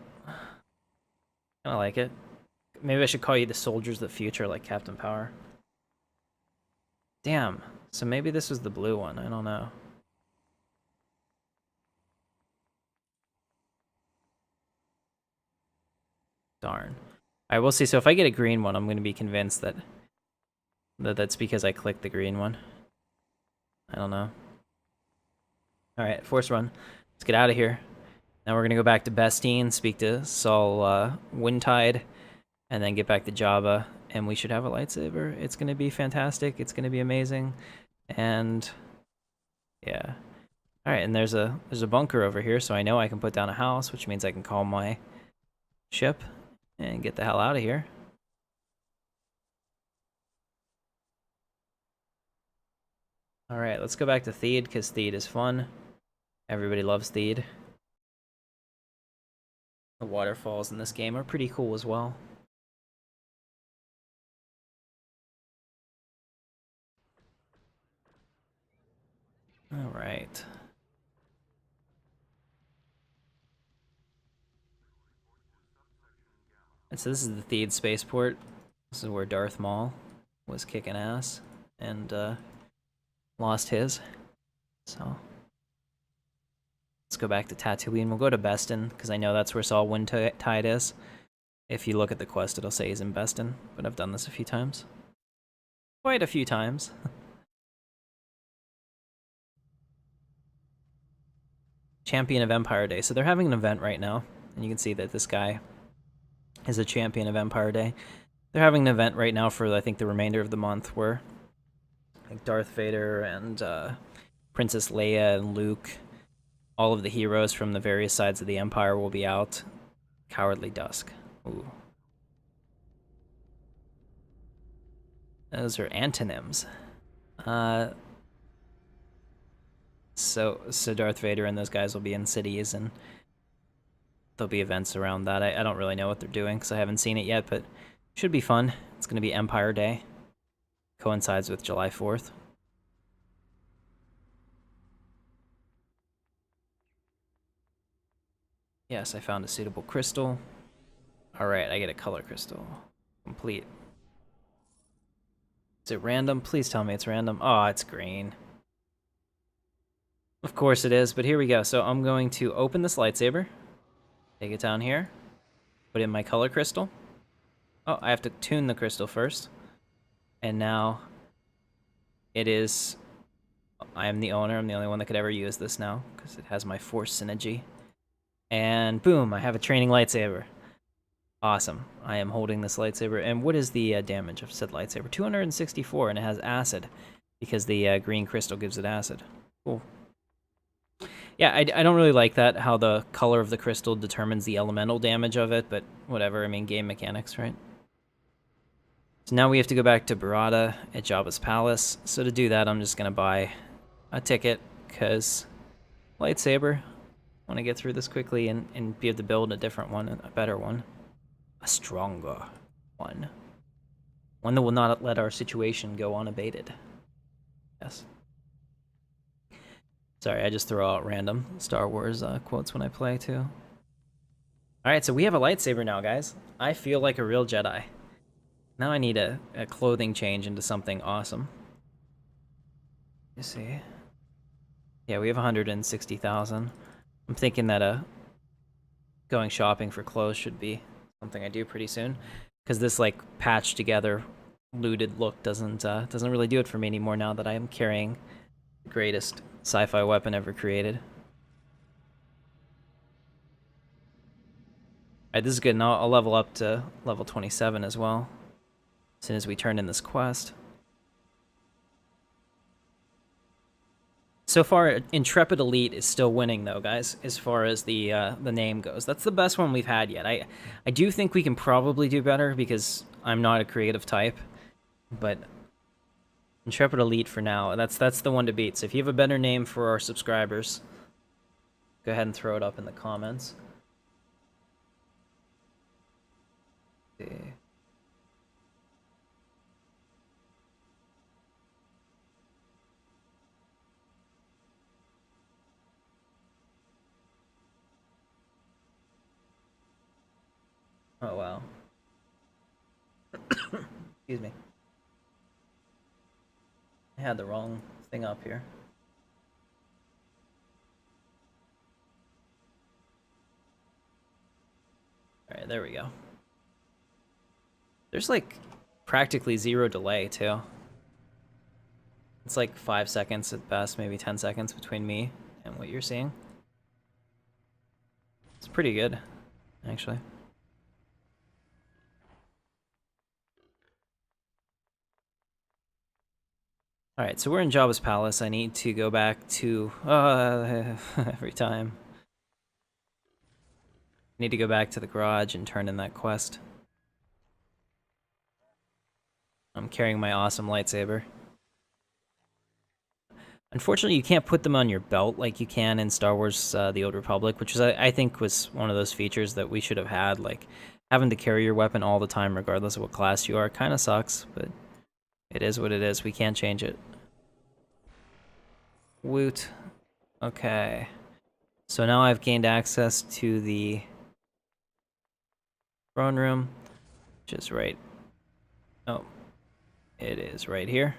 I like it. Maybe I should call you the Soldiers of the Future, like Captain Power. Damn. So maybe this was the blue one. I don't know. Darn. I will see. So if I get a green one, I'm going to be convinced that's because I clicked the green one. I don't know. All right, force run. Let's get out of here. Now we're going to go back to Bestine, speak to Saul Windtide, and then get back to Jabba, and we should have a lightsaber. It's going to be fantastic. It's going to be amazing. And yeah. All right, and there's a bunker over here, so I know I can put down a house, which means I can call my ship and get the hell out of here. All right, let's go back to Theed, because Theed is fun. Everybody loves Theed. The waterfalls in this game are pretty cool as well. All right. And so this is the Theed spaceport. This is where Darth Maul was kicking ass and lost his. So let's go back to Tatooine. We'll go to Bestin, because I know that's where Saul Windtide is. If you look at the quest, it'll say he's in Bestin, but I've done this a few times. Quite a few times. Champion of Empire Day. So they're having an event right now, and you can see that this guy is a champion of Empire Day. They're having an event right now for, I think, the remainder of the month, where like Darth Vader and Princess Leia and Luke, all of the heroes from the various sides of the Empire will be out. Cowardly Dusk. Ooh. Those are antonyms. So Darth Vader and those guys will be in cities, and there'll be events around that. I don't really know what they're doing, because I haven't seen it yet, but it should be fun. It's going to be Empire Day. Coincides with July 4th. Yes, I found a suitable crystal. Alright, I get a color crystal. Complete. Is it random? Please tell me it's random. Oh, it's green. Of course it is, but here we go. So I'm going to open this lightsaber. Take it down here. Put in my color crystal. Oh, I have to tune the crystal first. And now it is... I am the owner. I'm the only one that could ever use this now because it has my force synergy. And boom, I have a training lightsaber. Awesome. I am holding this lightsaber. And what is the damage of said lightsaber? 264, and it has acid because the green crystal gives it acid. Cool. Yeah, I don't really like that, how the color of the crystal determines the elemental damage of it, but whatever. I mean, game mechanics, right? So now we have to go back to Barada at Jabba's palace. So to do that, I'm just going to buy a ticket, because lightsaber, I want to get through this quickly and be able to build a different one, a better one. A stronger one. One that will not let our situation go unabated. Yes. Sorry, I just throw out random Star Wars quotes when I play, too. Alright, so we have a lightsaber now, guys. I feel like a real Jedi. Now I need a clothing change into something awesome. You see? Yeah, we have 160,000. I'm thinking that going shopping for clothes should be something I do pretty soon, because this like patched together, looted look doesn't really do it for me anymore now that I am carrying the greatest sci-fi weapon ever created. Alright, this is good, and I'll level up to level 27 as well, as soon as we turn in this quest. So far, Intrepid Elite is still winning, though, guys, as far as the name goes. That's the best one we've had yet. I do think we can probably do better, because I'm not a creative type, but Intrepid Elite for now, that's the one to beat. So if you have a better name for our subscribers, go ahead and throw it up in the comments. Okay. Oh, wow. Excuse me. I had the wrong thing up here. Alright, there we go. There's like practically zero delay, too. It's like 5 seconds at best, maybe 10 seconds between me and what you're seeing. It's pretty good, actually. Alright, so we're in Jabba's palace. I need to go back to... every time. I need to go back to the garage and turn in that quest. I'm carrying my awesome lightsaber. Unfortunately, you can't put them on your belt like you can in Star Wars The Old Republic, which is, I think was one of those features that we should have had. Like, having to carry your weapon all the time, regardless of what class you are, kind of sucks, but it is what it is. We can't change it. Woot. Okay. So now I've gained access to the throne room, which is right... Oh. It is right here.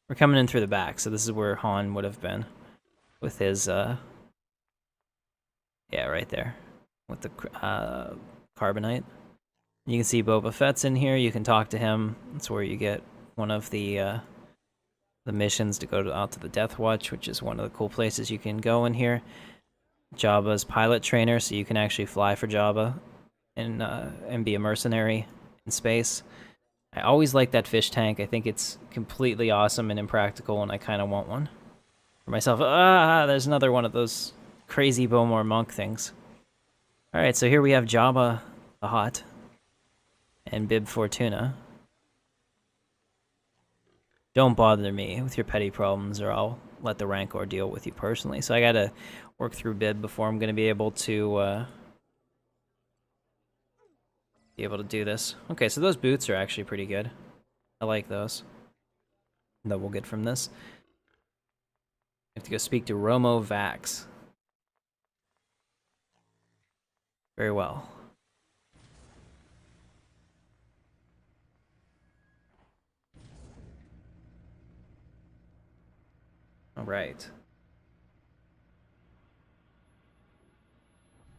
We're coming in through the back, so this is where Han would have been with his, yeah, right there, with the carbonite. You can see Boba Fett's in here. You can talk to him. That's where you get one of the missions to go out to the Death Watch, which is one of the cool places you can go in here. Jabba's pilot trainer, so you can actually fly for Jabba and be a mercenary in space. I always like that fish tank. I think it's completely awesome and impractical, and I kind of want one for myself. There's another one of those crazy Bowmore monk things. Alright, so here we have Jabba the Hutt and Bib Fortuna. Don't bother me with your petty problems, or I'll let the Rancor deal with you personally. So I gotta work through Bib before I'm gonna be able to do this. Okay, so those boots are actually pretty good. I like those. That we'll get from this. I have to go speak to Romo Vax. Very well. All right.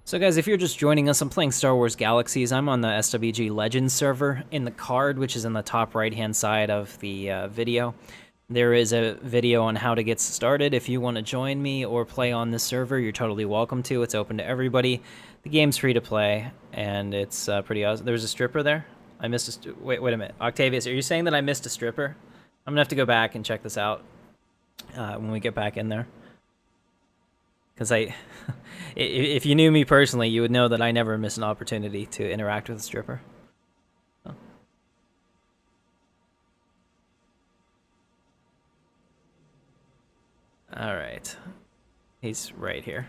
So guys, if you're just joining us, I'm playing Star Wars Galaxies. I'm on the SWG Legends server. In the card, which is in the top right-hand side of the video, there is a video on how to get started. If you want to join me or play on this server, you're totally welcome to. It's open to everybody. The game's free to play, and it's pretty awesome. There's a stripper there? I missed a... Wait a minute. Octavius, are you saying that I missed a stripper? I'm gonna have to go back and check this out when we get back in there. Because if you knew me personally, you would know that I never miss an opportunity to interact with a stripper. So. All right. He's right here.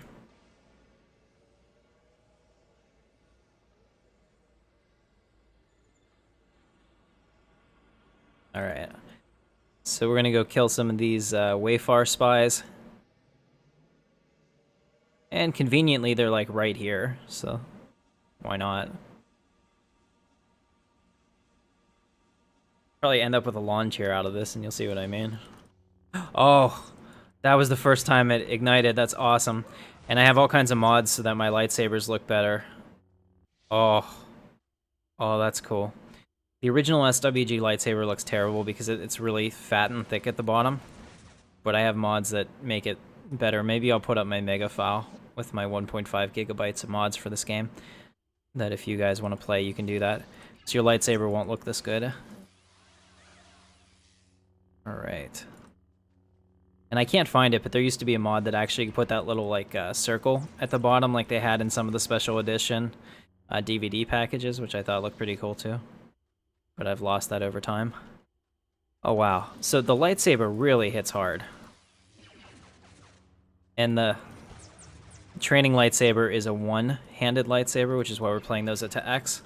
All right. So we're going to go kill some of these Wayfar spies. And conveniently, they're like right here, so why not? Probably end up with a lawn chair out of this, and you'll see what I mean. Oh, that was the first time it ignited. That's awesome. And I have all kinds of mods so that my lightsabers look better. Oh, that's cool. The original SWG lightsaber looks terrible because it's really fat and thick at the bottom. But I have mods that make it better. Maybe I'll put up my mega file with my 1.5 gigabytes of mods for this game. That if you guys want to play, you can do that. So your lightsaber won't look this good. Alright. And I can't find it, but there used to be a mod that actually put that little like circle at the bottom like they had in some of the special edition DVD packages, which I thought looked pretty cool too. But I've lost that over time. Oh wow. So the lightsaber really hits hard. And the training lightsaber is a one-handed lightsaber, which is why we're playing those at X.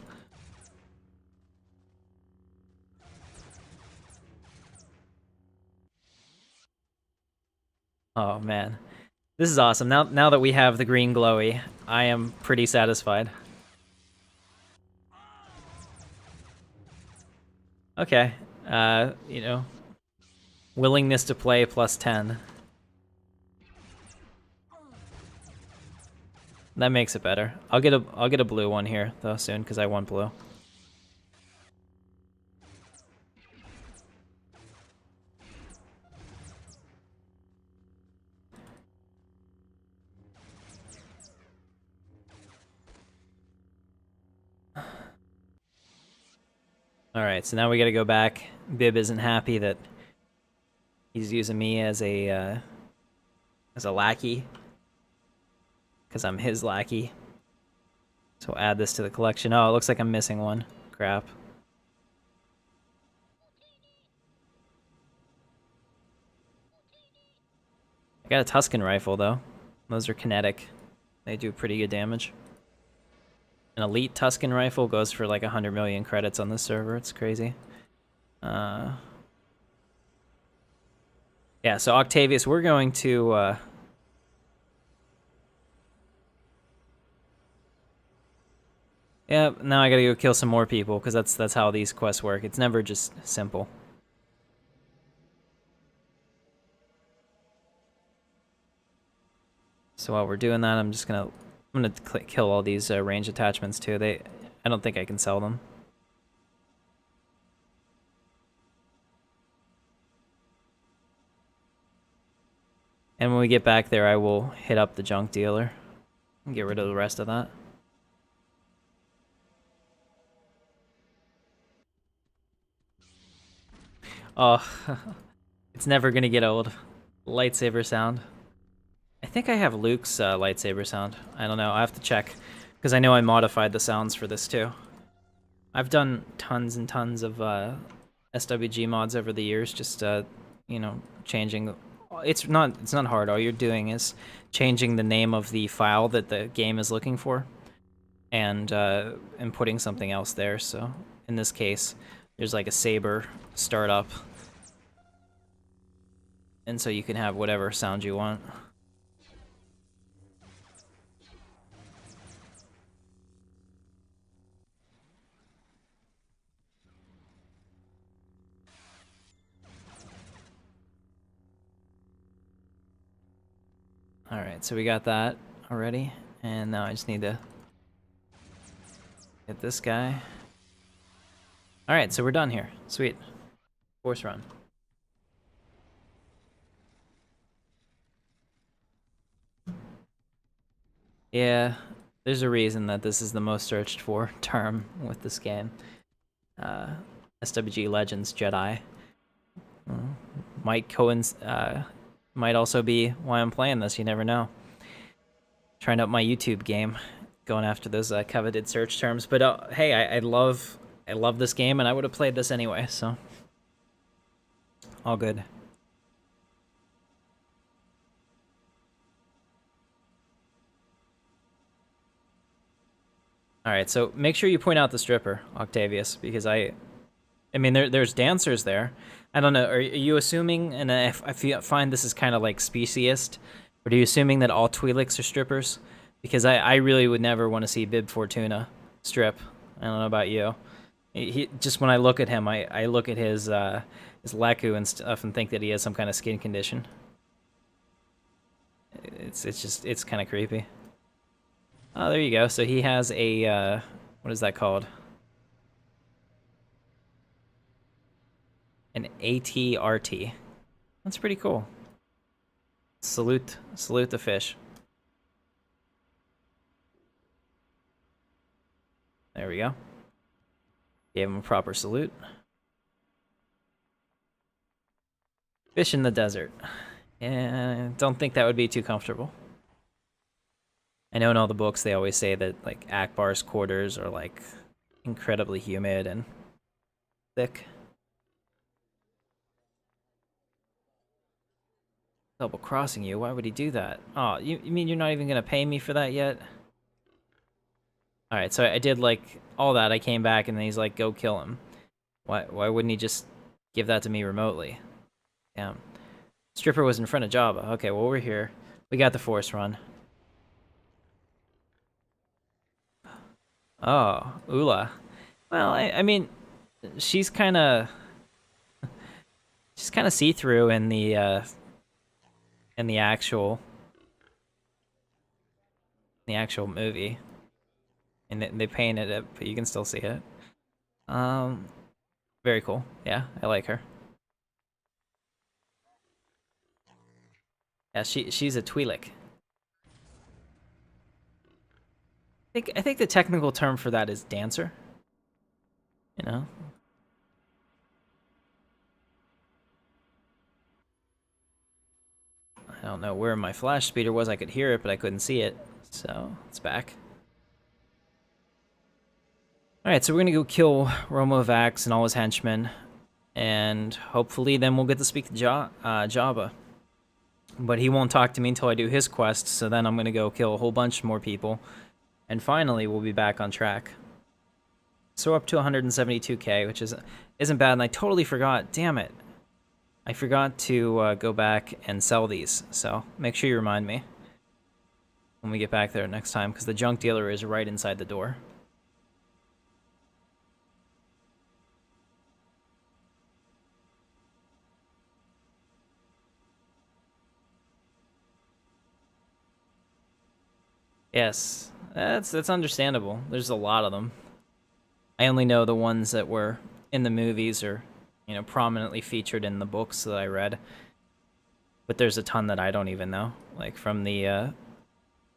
Oh man, this is awesome. Now that we have the green glowy, I am pretty satisfied. Okay, you know, willingness to play plus 10. That makes it better. I'll get a blue one here though soon because I want blue. Alright, so now we gotta go back. Bib isn't happy that he's using me as a lackey. Because I'm his lackey. So we'll add this to the collection. Oh, it looks like I'm missing one. Crap. I got a Tusken rifle, though. Those are kinetic. They do pretty good damage. An elite Tusken rifle goes for like 100 million credits on this server. It's crazy. Yeah, so Octavius, we're going to... Yeah, now I gotta go kill some more people, because that's how these quests work. It's never just simple. So while we're doing that, I'm gonna kill all these range attachments too. I don't think I can sell them. And when we get back there, I will hit up the junk dealer and get rid of the rest of that. Oh, it's never gonna get old. Lightsaber sound. I think I have Luke's lightsaber sound. I don't know, I have to check. Because I know I modified the sounds for this too. I've done tons and tons of SWG mods over the years, just, you know, changing... It's not hard, all you're doing is changing the name of the file that the game is looking for. And putting something else there, so... In this case, there's like a saber startup. And so you can have whatever sound you want. Alright, so we got that already. And now I just need to get this guy. Alright, so we're done here. Sweet. Force run. Yeah, there's a reason that this is the most searched for term with this game. SWG Legends Jedi. Might also be why I'm playing this, you never know. Trying out my YouTube game, going after those coveted search terms. But hey, I love this game, and I would have played this anyway, so all good. All right, so make sure you point out the stripper, Octavius, because I mean, there's dancers there. I don't know. Are you assuming? And I find this is kind of like speciest. But are you assuming that all Twi'leks are strippers? Because I really would never want to see Bib Fortuna strip. I don't know about you. He just when I look at him, I look at his Leku and stuff and think that he has some kind of skin condition. It's kind of creepy. Oh, there you go. So he has a what is that called? An ATRT. That's pretty cool. Salute the fish. There we go. Gave him a proper salute. Fish in the desert. Yeah, don't think that would be too comfortable. I know in all the books they always say that like Akbar's quarters are like incredibly humid and thick. Double crossing you? Why would he do that? Oh, you mean you're not even gonna pay me for that yet? Alright, so I did like all that. I came back and then he's like, go kill him. Why wouldn't he just give that to me remotely? Damn. Stripper was in front of Jabba. Okay, well we're here. We got the force run. Oh, Ula. Well, I mean, she's kind of see-through in the actual movie, and they painted it, but you can still see it. Very cool. Yeah, I like her. Yeah, she's a Twi'lek. I think the technical term for that is dancer. You know? I don't know where my flash speeder was. I could hear it, but I couldn't see it. So, it's back. Alright, so we're gonna go kill Romo Vax and all his henchmen. And hopefully then we'll get to speak to Jabba. But he won't talk to me until I do his quest, so then I'm gonna go kill a whole bunch more people. And finally, we'll be back on track. So up to 172k, which isn't bad, and I totally forgot. Damn it. I forgot to go back and sell these, so make sure you remind me when we get back there next time, because the junk dealer is right inside the door. Yes, that's understandable. There's a lot of them. I only know the ones that were in the movies or, you know, prominently featured in the books that I read. But there's a ton that I don't even know. Like from the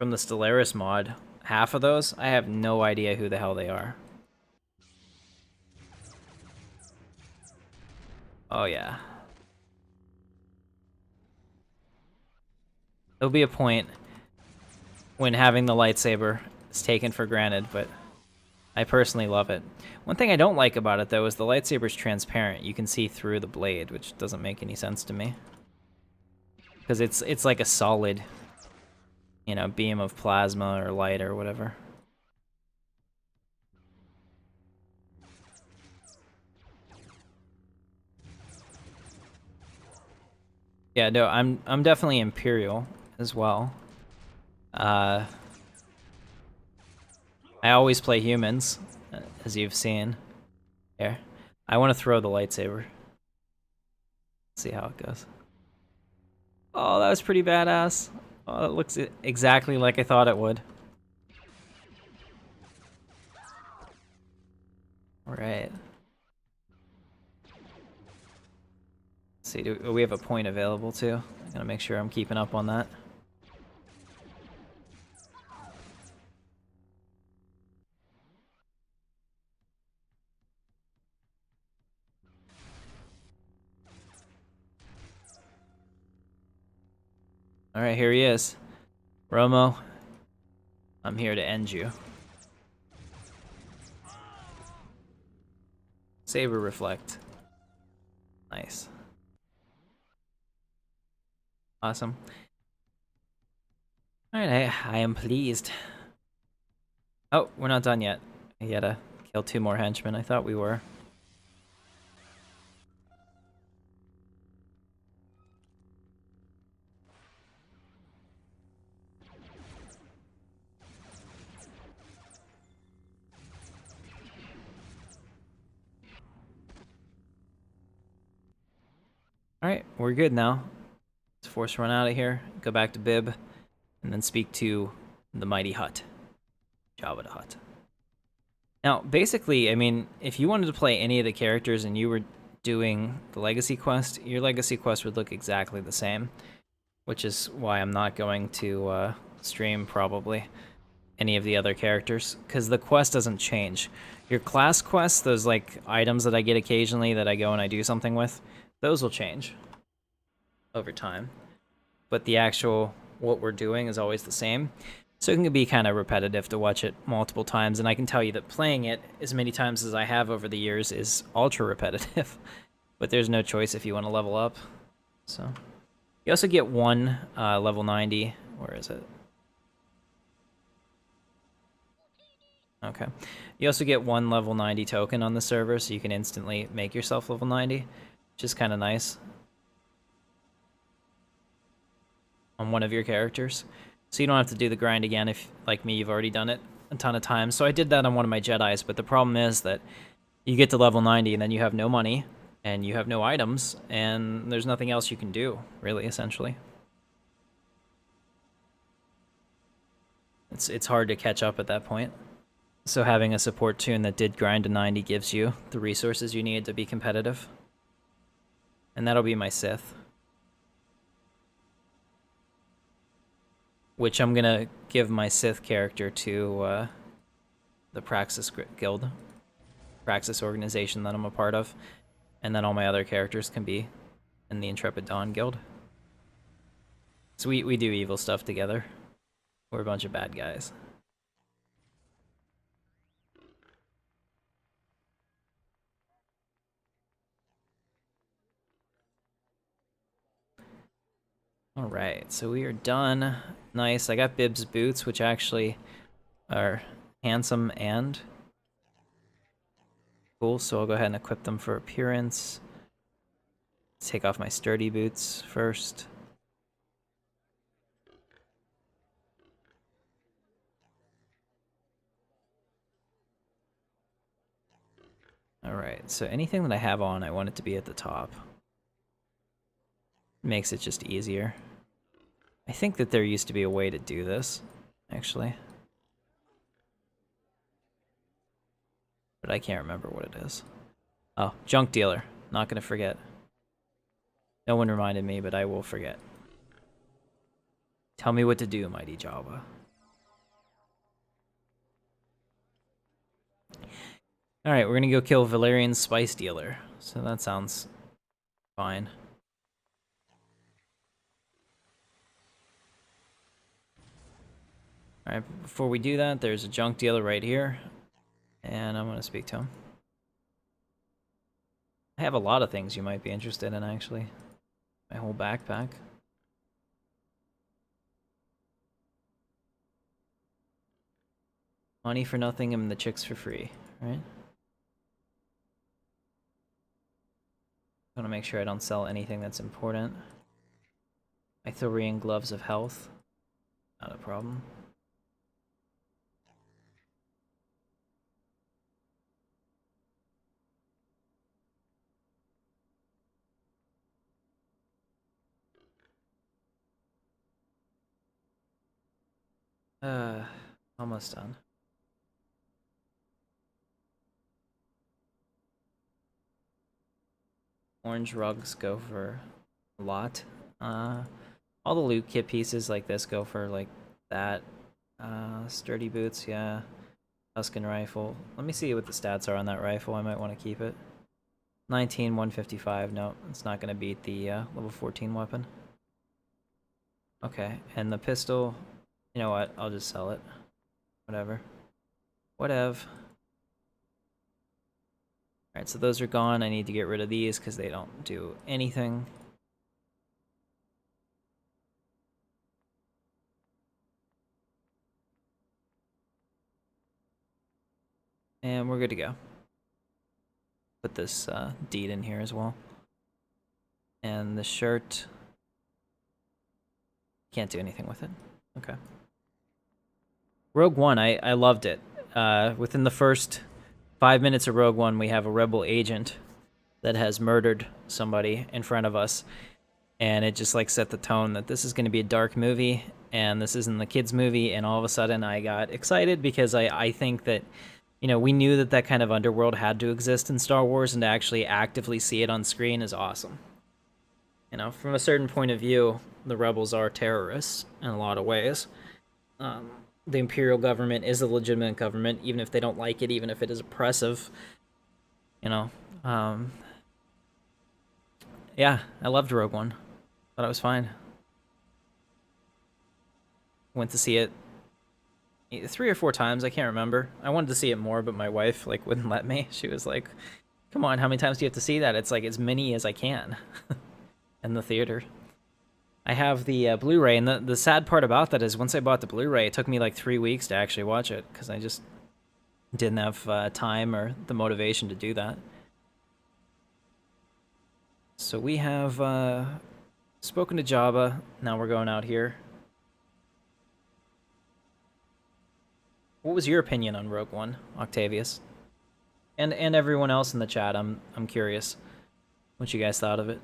Stellaris mod, half of those, I have no idea who the hell they are. Oh yeah. There'll be a point when having the lightsaber is taken for granted, but I personally love it. One thing I don't like about it, though, is the lightsaber's transparent. You can see through the blade, which doesn't make any sense to me. Because it's like a solid, you know, beam of plasma or light or whatever. Yeah, no, I'm definitely Imperial as well. I always play humans, as you've seen. Here, I want to throw the lightsaber. See how it goes. Oh, that was pretty badass. Oh, it looks exactly like I thought it would. All right. Let's see, do we have a point available too? I gotta make sure I'm keeping up on that. All right, here he is. Romo, I'm here to end you. Saber reflect. Nice. Awesome. All right, I am pleased. Oh, we're not done yet. I gotta kill 2 more henchmen. I thought we were. All right, we're good now. Let's force run out of here, go back to Bib, and then speak to the mighty Hutt. Jabba the Hutt. Now, basically, I mean, if you wanted to play any of the characters and you were doing the Legacy Quest, your Legacy Quest would look exactly the same, which is why I'm not going to stream, probably, any of the other characters, because the quest doesn't change. Your class quests, those, like, items that I get occasionally that I go and I do something with, those will change over time. But the actual, what we're doing is always the same. So it can be kind of repetitive to watch it multiple times, and I can tell you that playing it as many times as I have over the years is ultra repetitive. But there's no choice if you want to level up. So you also get 1 level 90. Where is it? Okay. You also get 1 level 90 token on the server, so you can instantly make yourself level 90, which is kind of nice on one of your characters. So you don't have to do the grind again if, like me, you've already done it a ton of times. So I did that on one of my Jedis, but the problem is that you get to level 90 and then you have no money, and you have no items, and there's nothing else you can do, really, essentially. It's hard to catch up at that point. So having a support tune that did grind to 90 gives you the resources you need to be competitive. And that'll be my Sith, which I'm gonna give my Sith character to the Praxis Guild, Praxis organization that I'm a part of, and then all my other characters can be in the Intrepid Dawn Guild. So we do evil stuff together. We're a bunch of bad guys. Alright, so we are done. Nice, I got Bib's boots, which actually are handsome and cool, so I'll go ahead and equip them for appearance. Take off my sturdy boots first. Alright, so anything that I have on, I want it to be at the top. Makes it just easier. I think that there used to be a way to do this, actually. But I can't remember what it is. Oh, junk dealer. Not gonna forget. No one reminded me, but I will forget. Tell me what to do, mighty Jabba. Alright, we're gonna go kill Valerian's spice dealer. So that sounds fine. Alright, before we do that, there's a junk dealer right here. And I'm gonna speak to him. I have a lot of things you might be interested in, actually. My whole backpack. Money for nothing and the chicks for free, right? I want to make sure I don't sell anything that's important. Ithorian gloves of health. Not a problem. Uh, almost done. Orange rugs go for a lot. All the loot kit pieces like this go for like that. Sturdy boots, yeah. Tuscan rifle. Let me see what the stats are on that rifle. I might want to keep it. 19, 155. No, it's not going to beat the level 14 weapon. Okay, and the pistol, you know what? I'll just sell it. Whatever. Whatever. Alright, so those are gone. I need to get rid of these because they don't do anything. And we're good to go. Put this deed in here as well. And the shirt... Can't do anything with it. Okay. Rogue One, I loved it. Within the first 5 minutes of Rogue One, we have a rebel agent that has murdered somebody in front of us. And it just like set the tone that this is going to be a dark movie and this isn't the kids movie. And all of a sudden I got excited because I think that, you know, we knew that that kind of underworld had to exist in Star Wars, and to actually actively see it on screen is awesome. You know, from a certain point of view, the rebels are terrorists in a lot of ways. The Imperial government is a legitimate government, even if they don't like it, even if it is oppressive. You know, yeah, I loved Rogue One. Thought it was fine. Went to see it 3 or 4 times, I can't remember. I wanted to see it more, but my wife like wouldn't let me. She was like, "Come on, how many times do you have to see that?" It's like as many as I can in the theater. I have the Blu-ray, and the sad part about that is once I bought the Blu-ray, it took me like 3 weeks to actually watch it because I just didn't have time or the motivation to do that. So we have spoken to Jabba. Now we're going out here. What was your opinion on Rogue One, Octavius? And everyone else in the chat, I'm curious what you guys thought of it.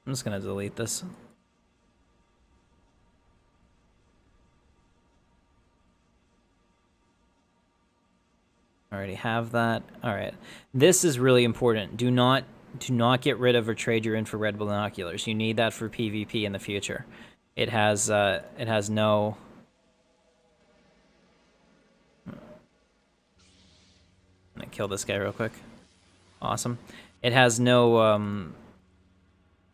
I'm just gonna delete this. Already have that. All right, this is really important. Do not get rid of or trade your infrared binoculars. You need that for PvP in the future. It has no. I'm gonna kill this guy real quick. Awesome. It has no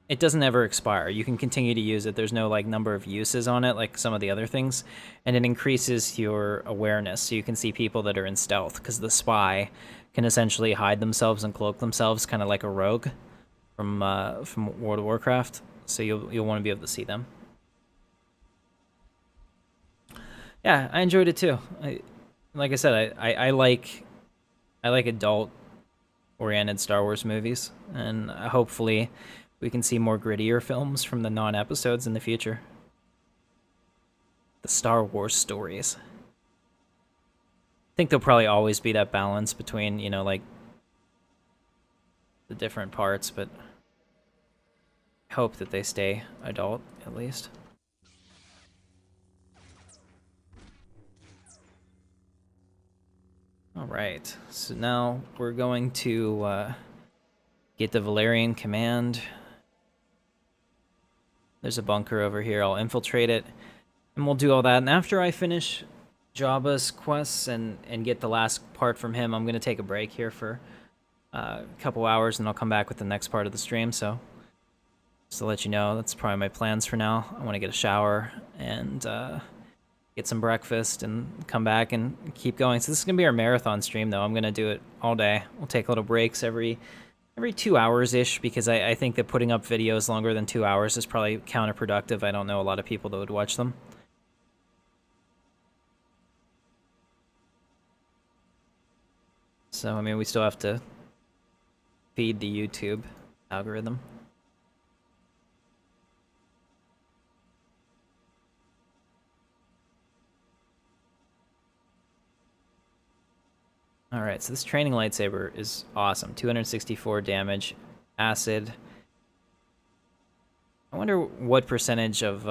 it doesn't ever expire. You can continue to use it. There's no like number of uses on it like some of the other things, and it increases your awareness so you can see people that are in stealth, because the spy can essentially hide themselves and cloak themselves, kind of like a rogue from World of Warcraft. So you'll want to be able to see them. Yeah, I enjoyed it too. Like I said, I like adult oriented Star Wars movies, and hopefully we can see more grittier films from the non-episodes in the future. The Star Wars stories. I think there'll probably always be that balance between, you know, like the different parts, but I hope that they stay adult, at least. Alright, so now we're going to get the Valerian command. There's a bunker over here. I'll infiltrate it, and we'll do all that. And after I finish Jabba's quests and get the last part from him, I'm going to take a break here for a couple hours, and I'll come back with the next part of the stream. So just to let you know, that's probably my plans for now. I want to get a shower and get some breakfast and come back and keep going. So this is going to be our marathon stream, though. I'm going to do it all day. We'll take little breaks every 2 hours-ish, because I think that putting up videos longer than 2 hours is probably counterproductive. I don't know a lot of people that would watch them. So, I mean, we still have to feed the YouTube algorithm. Alright, so this training lightsaber is awesome. 264 damage, acid. I wonder what percentage of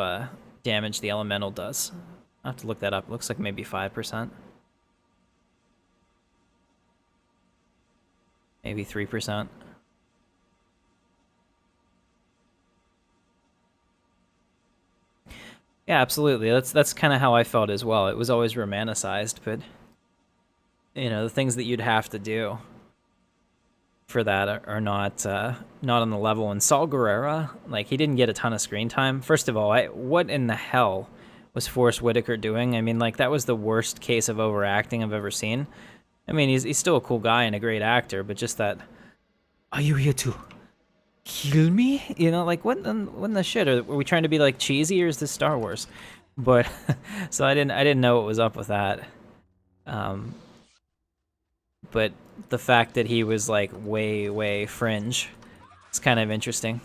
damage the elemental does. I'll have to look that up. It looks like maybe 5%. Maybe 3%. Yeah, absolutely. That's kind of how I felt as well. It was always romanticized, but you know, the things that you'd have to do for that are not not on the level. And Saul Guerrera, like, he didn't get a ton of screen time. First of all, what in the hell was Forrest Whitaker doing? I mean, like, that was the worst case of overacting I've ever seen. I mean, he's still a cool guy and a great actor, but just that, are you here to kill me? You know, like, what in the shit? Are we trying to be like cheesy, or is this Star Wars? But so I didn't know what was up with that. But the fact that he was like way fringe, it's kind of interesting.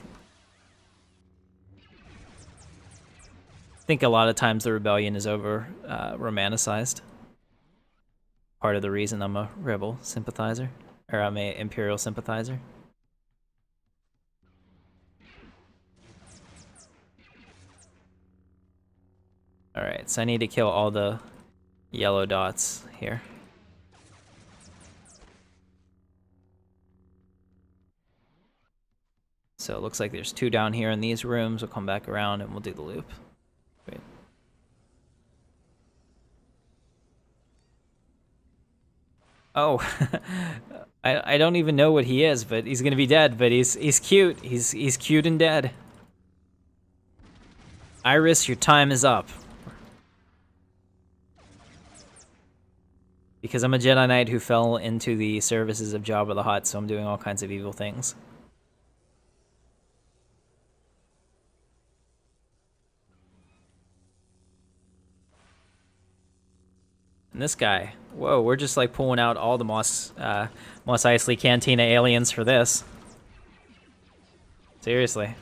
I think a lot of times the rebellion is over romanticized. Part of the reason I'm a rebel sympathizer, or I'm a Imperial sympathizer. Alright, so I need to kill all the yellow dots here. So it looks like there's 2 down here in these rooms. We'll come back around and we'll do the loop. Wait. Oh, I don't even know what he is, but he's gonna be dead. But he's cute. He's cute and dead. Iris, your time is up. Because I'm a Jedi Knight who fell into the services of Jabba the Hutt, so I'm doing all kinds of evil things. And this guy, whoa, we're just like pulling out all the Mos Eisley Cantina aliens for this. Seriously.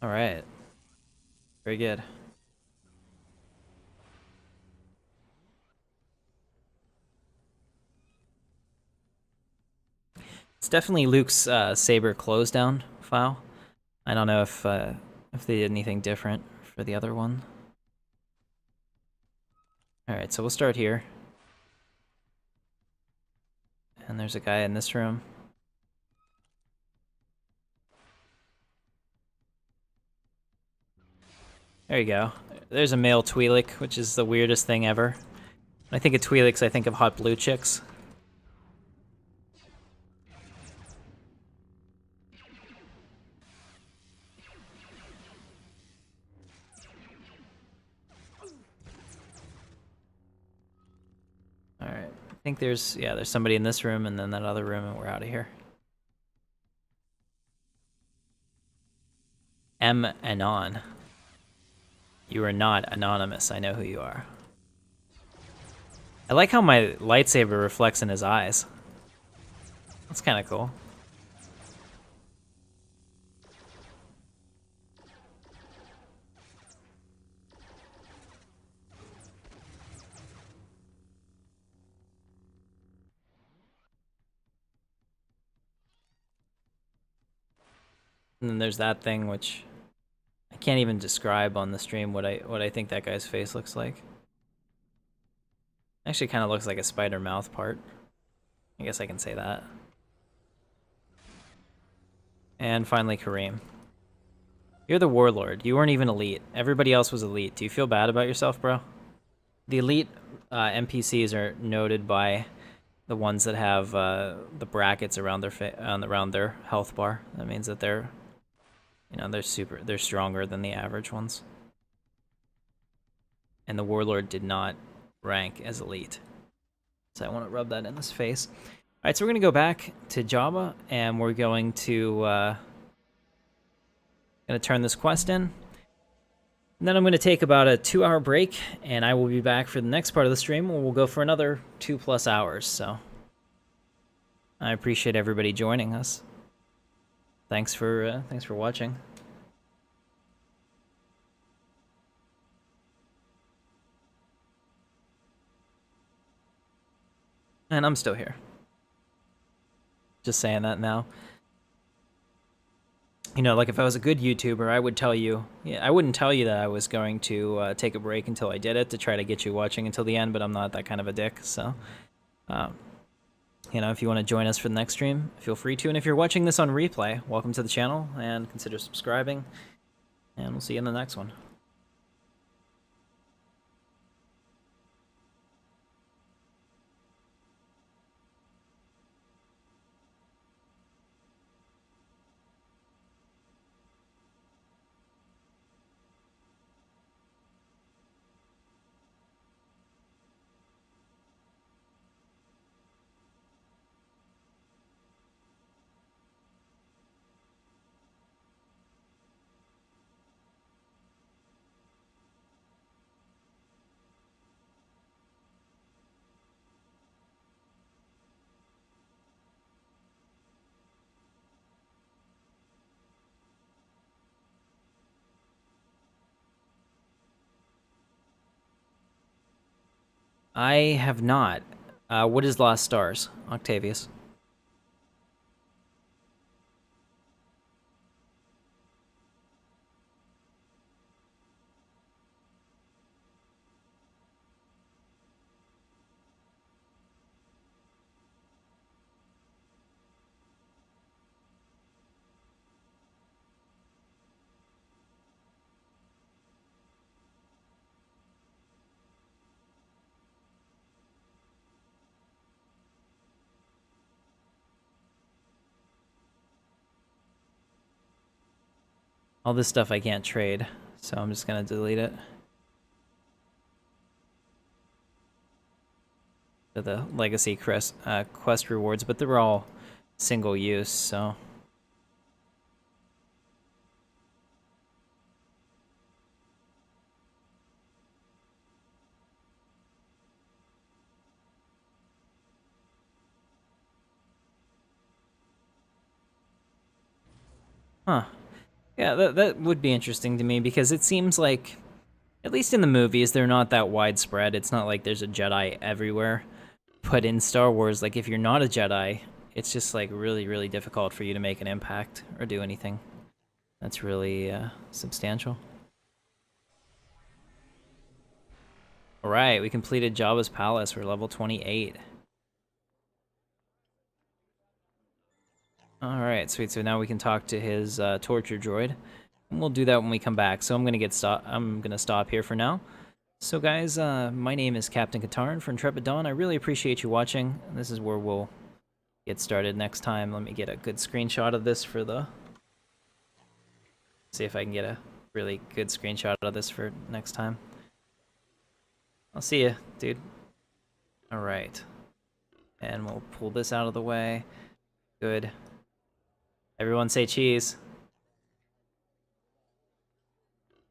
All right. Very good. It's definitely Luke's saber close down file. I don't know if they did anything different for the other one. All right, so we'll start here. And there's a guy in this room. There you go. There's a male Twi'lek, which is the weirdest thing ever. When I think of Twi'leks, I think of hot blue chicks. Alright, I think there's somebody in this room and then that other room, and we're out of here. M. Anon. You are not anonymous, I know who you are. I like how my lightsaber reflects in his eyes. That's kind of cool. And then there's that thing which I can't even describe on the stream what I think that guy's face looks like. Actually kind of looks like a spider mouth part. I guess I can say that. And finally Kareem. You're the warlord. You weren't even elite. Everybody else was elite. Do you feel bad about yourself, bro? The elite NPCs are noted by the ones that have the brackets around their health bar. That means that they're, you know, they're stronger than the average ones. And the warlord did not rank as elite. So I want to rub that in his face. All right, so we're going to go back to Jabba, and we're going to turn this quest in. And then I'm going to take about a 2-hour break, and I will be back for the next part of the stream, where we'll go for another 2+ hours. So I appreciate everybody joining us. Thanks for watching. And I'm still here. Just saying that now. You know, like if I was a good YouTuber, I would tell you, I wouldn't tell you that I was going to take a break until I did it to try to get you watching until the end, but I'm not that kind of a dick, so, you know, if you want to join us for the next stream, feel free to, and if you're watching this on replay, welcome to the channel, and consider subscribing, and we'll see you in the next one. I have not. What is Lost Stars, Octavius? All this stuff I can't trade, so I'm just gonna delete it. The legacy quest rewards, but they're all single use, so. Huh. Yeah, that would be interesting to me because it seems like, at least in the movies, they're not that widespread. It's not like there's a Jedi everywhere. But in Star Wars, like if you're not a Jedi, it's just like really, really difficult for you to make an impact or do anything that's really substantial. All right, we completed Jabba's palace. We're level 28. All right, sweet. So now we can talk to his torture droid, and we'll do that when we come back. So I'm gonna stop here for now. So guys, my name is Captain Katarn from Intrepid Dawn. I really appreciate you watching. This is where we'll get started next time. Let me get a good screenshot of this for the... See if I can get a really good screenshot of this for next time. I'll see you, dude. All right. And we'll pull this out of the way. Good. Everyone say cheese.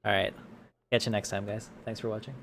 All right. Catch you next time, guys. Thanks for watching.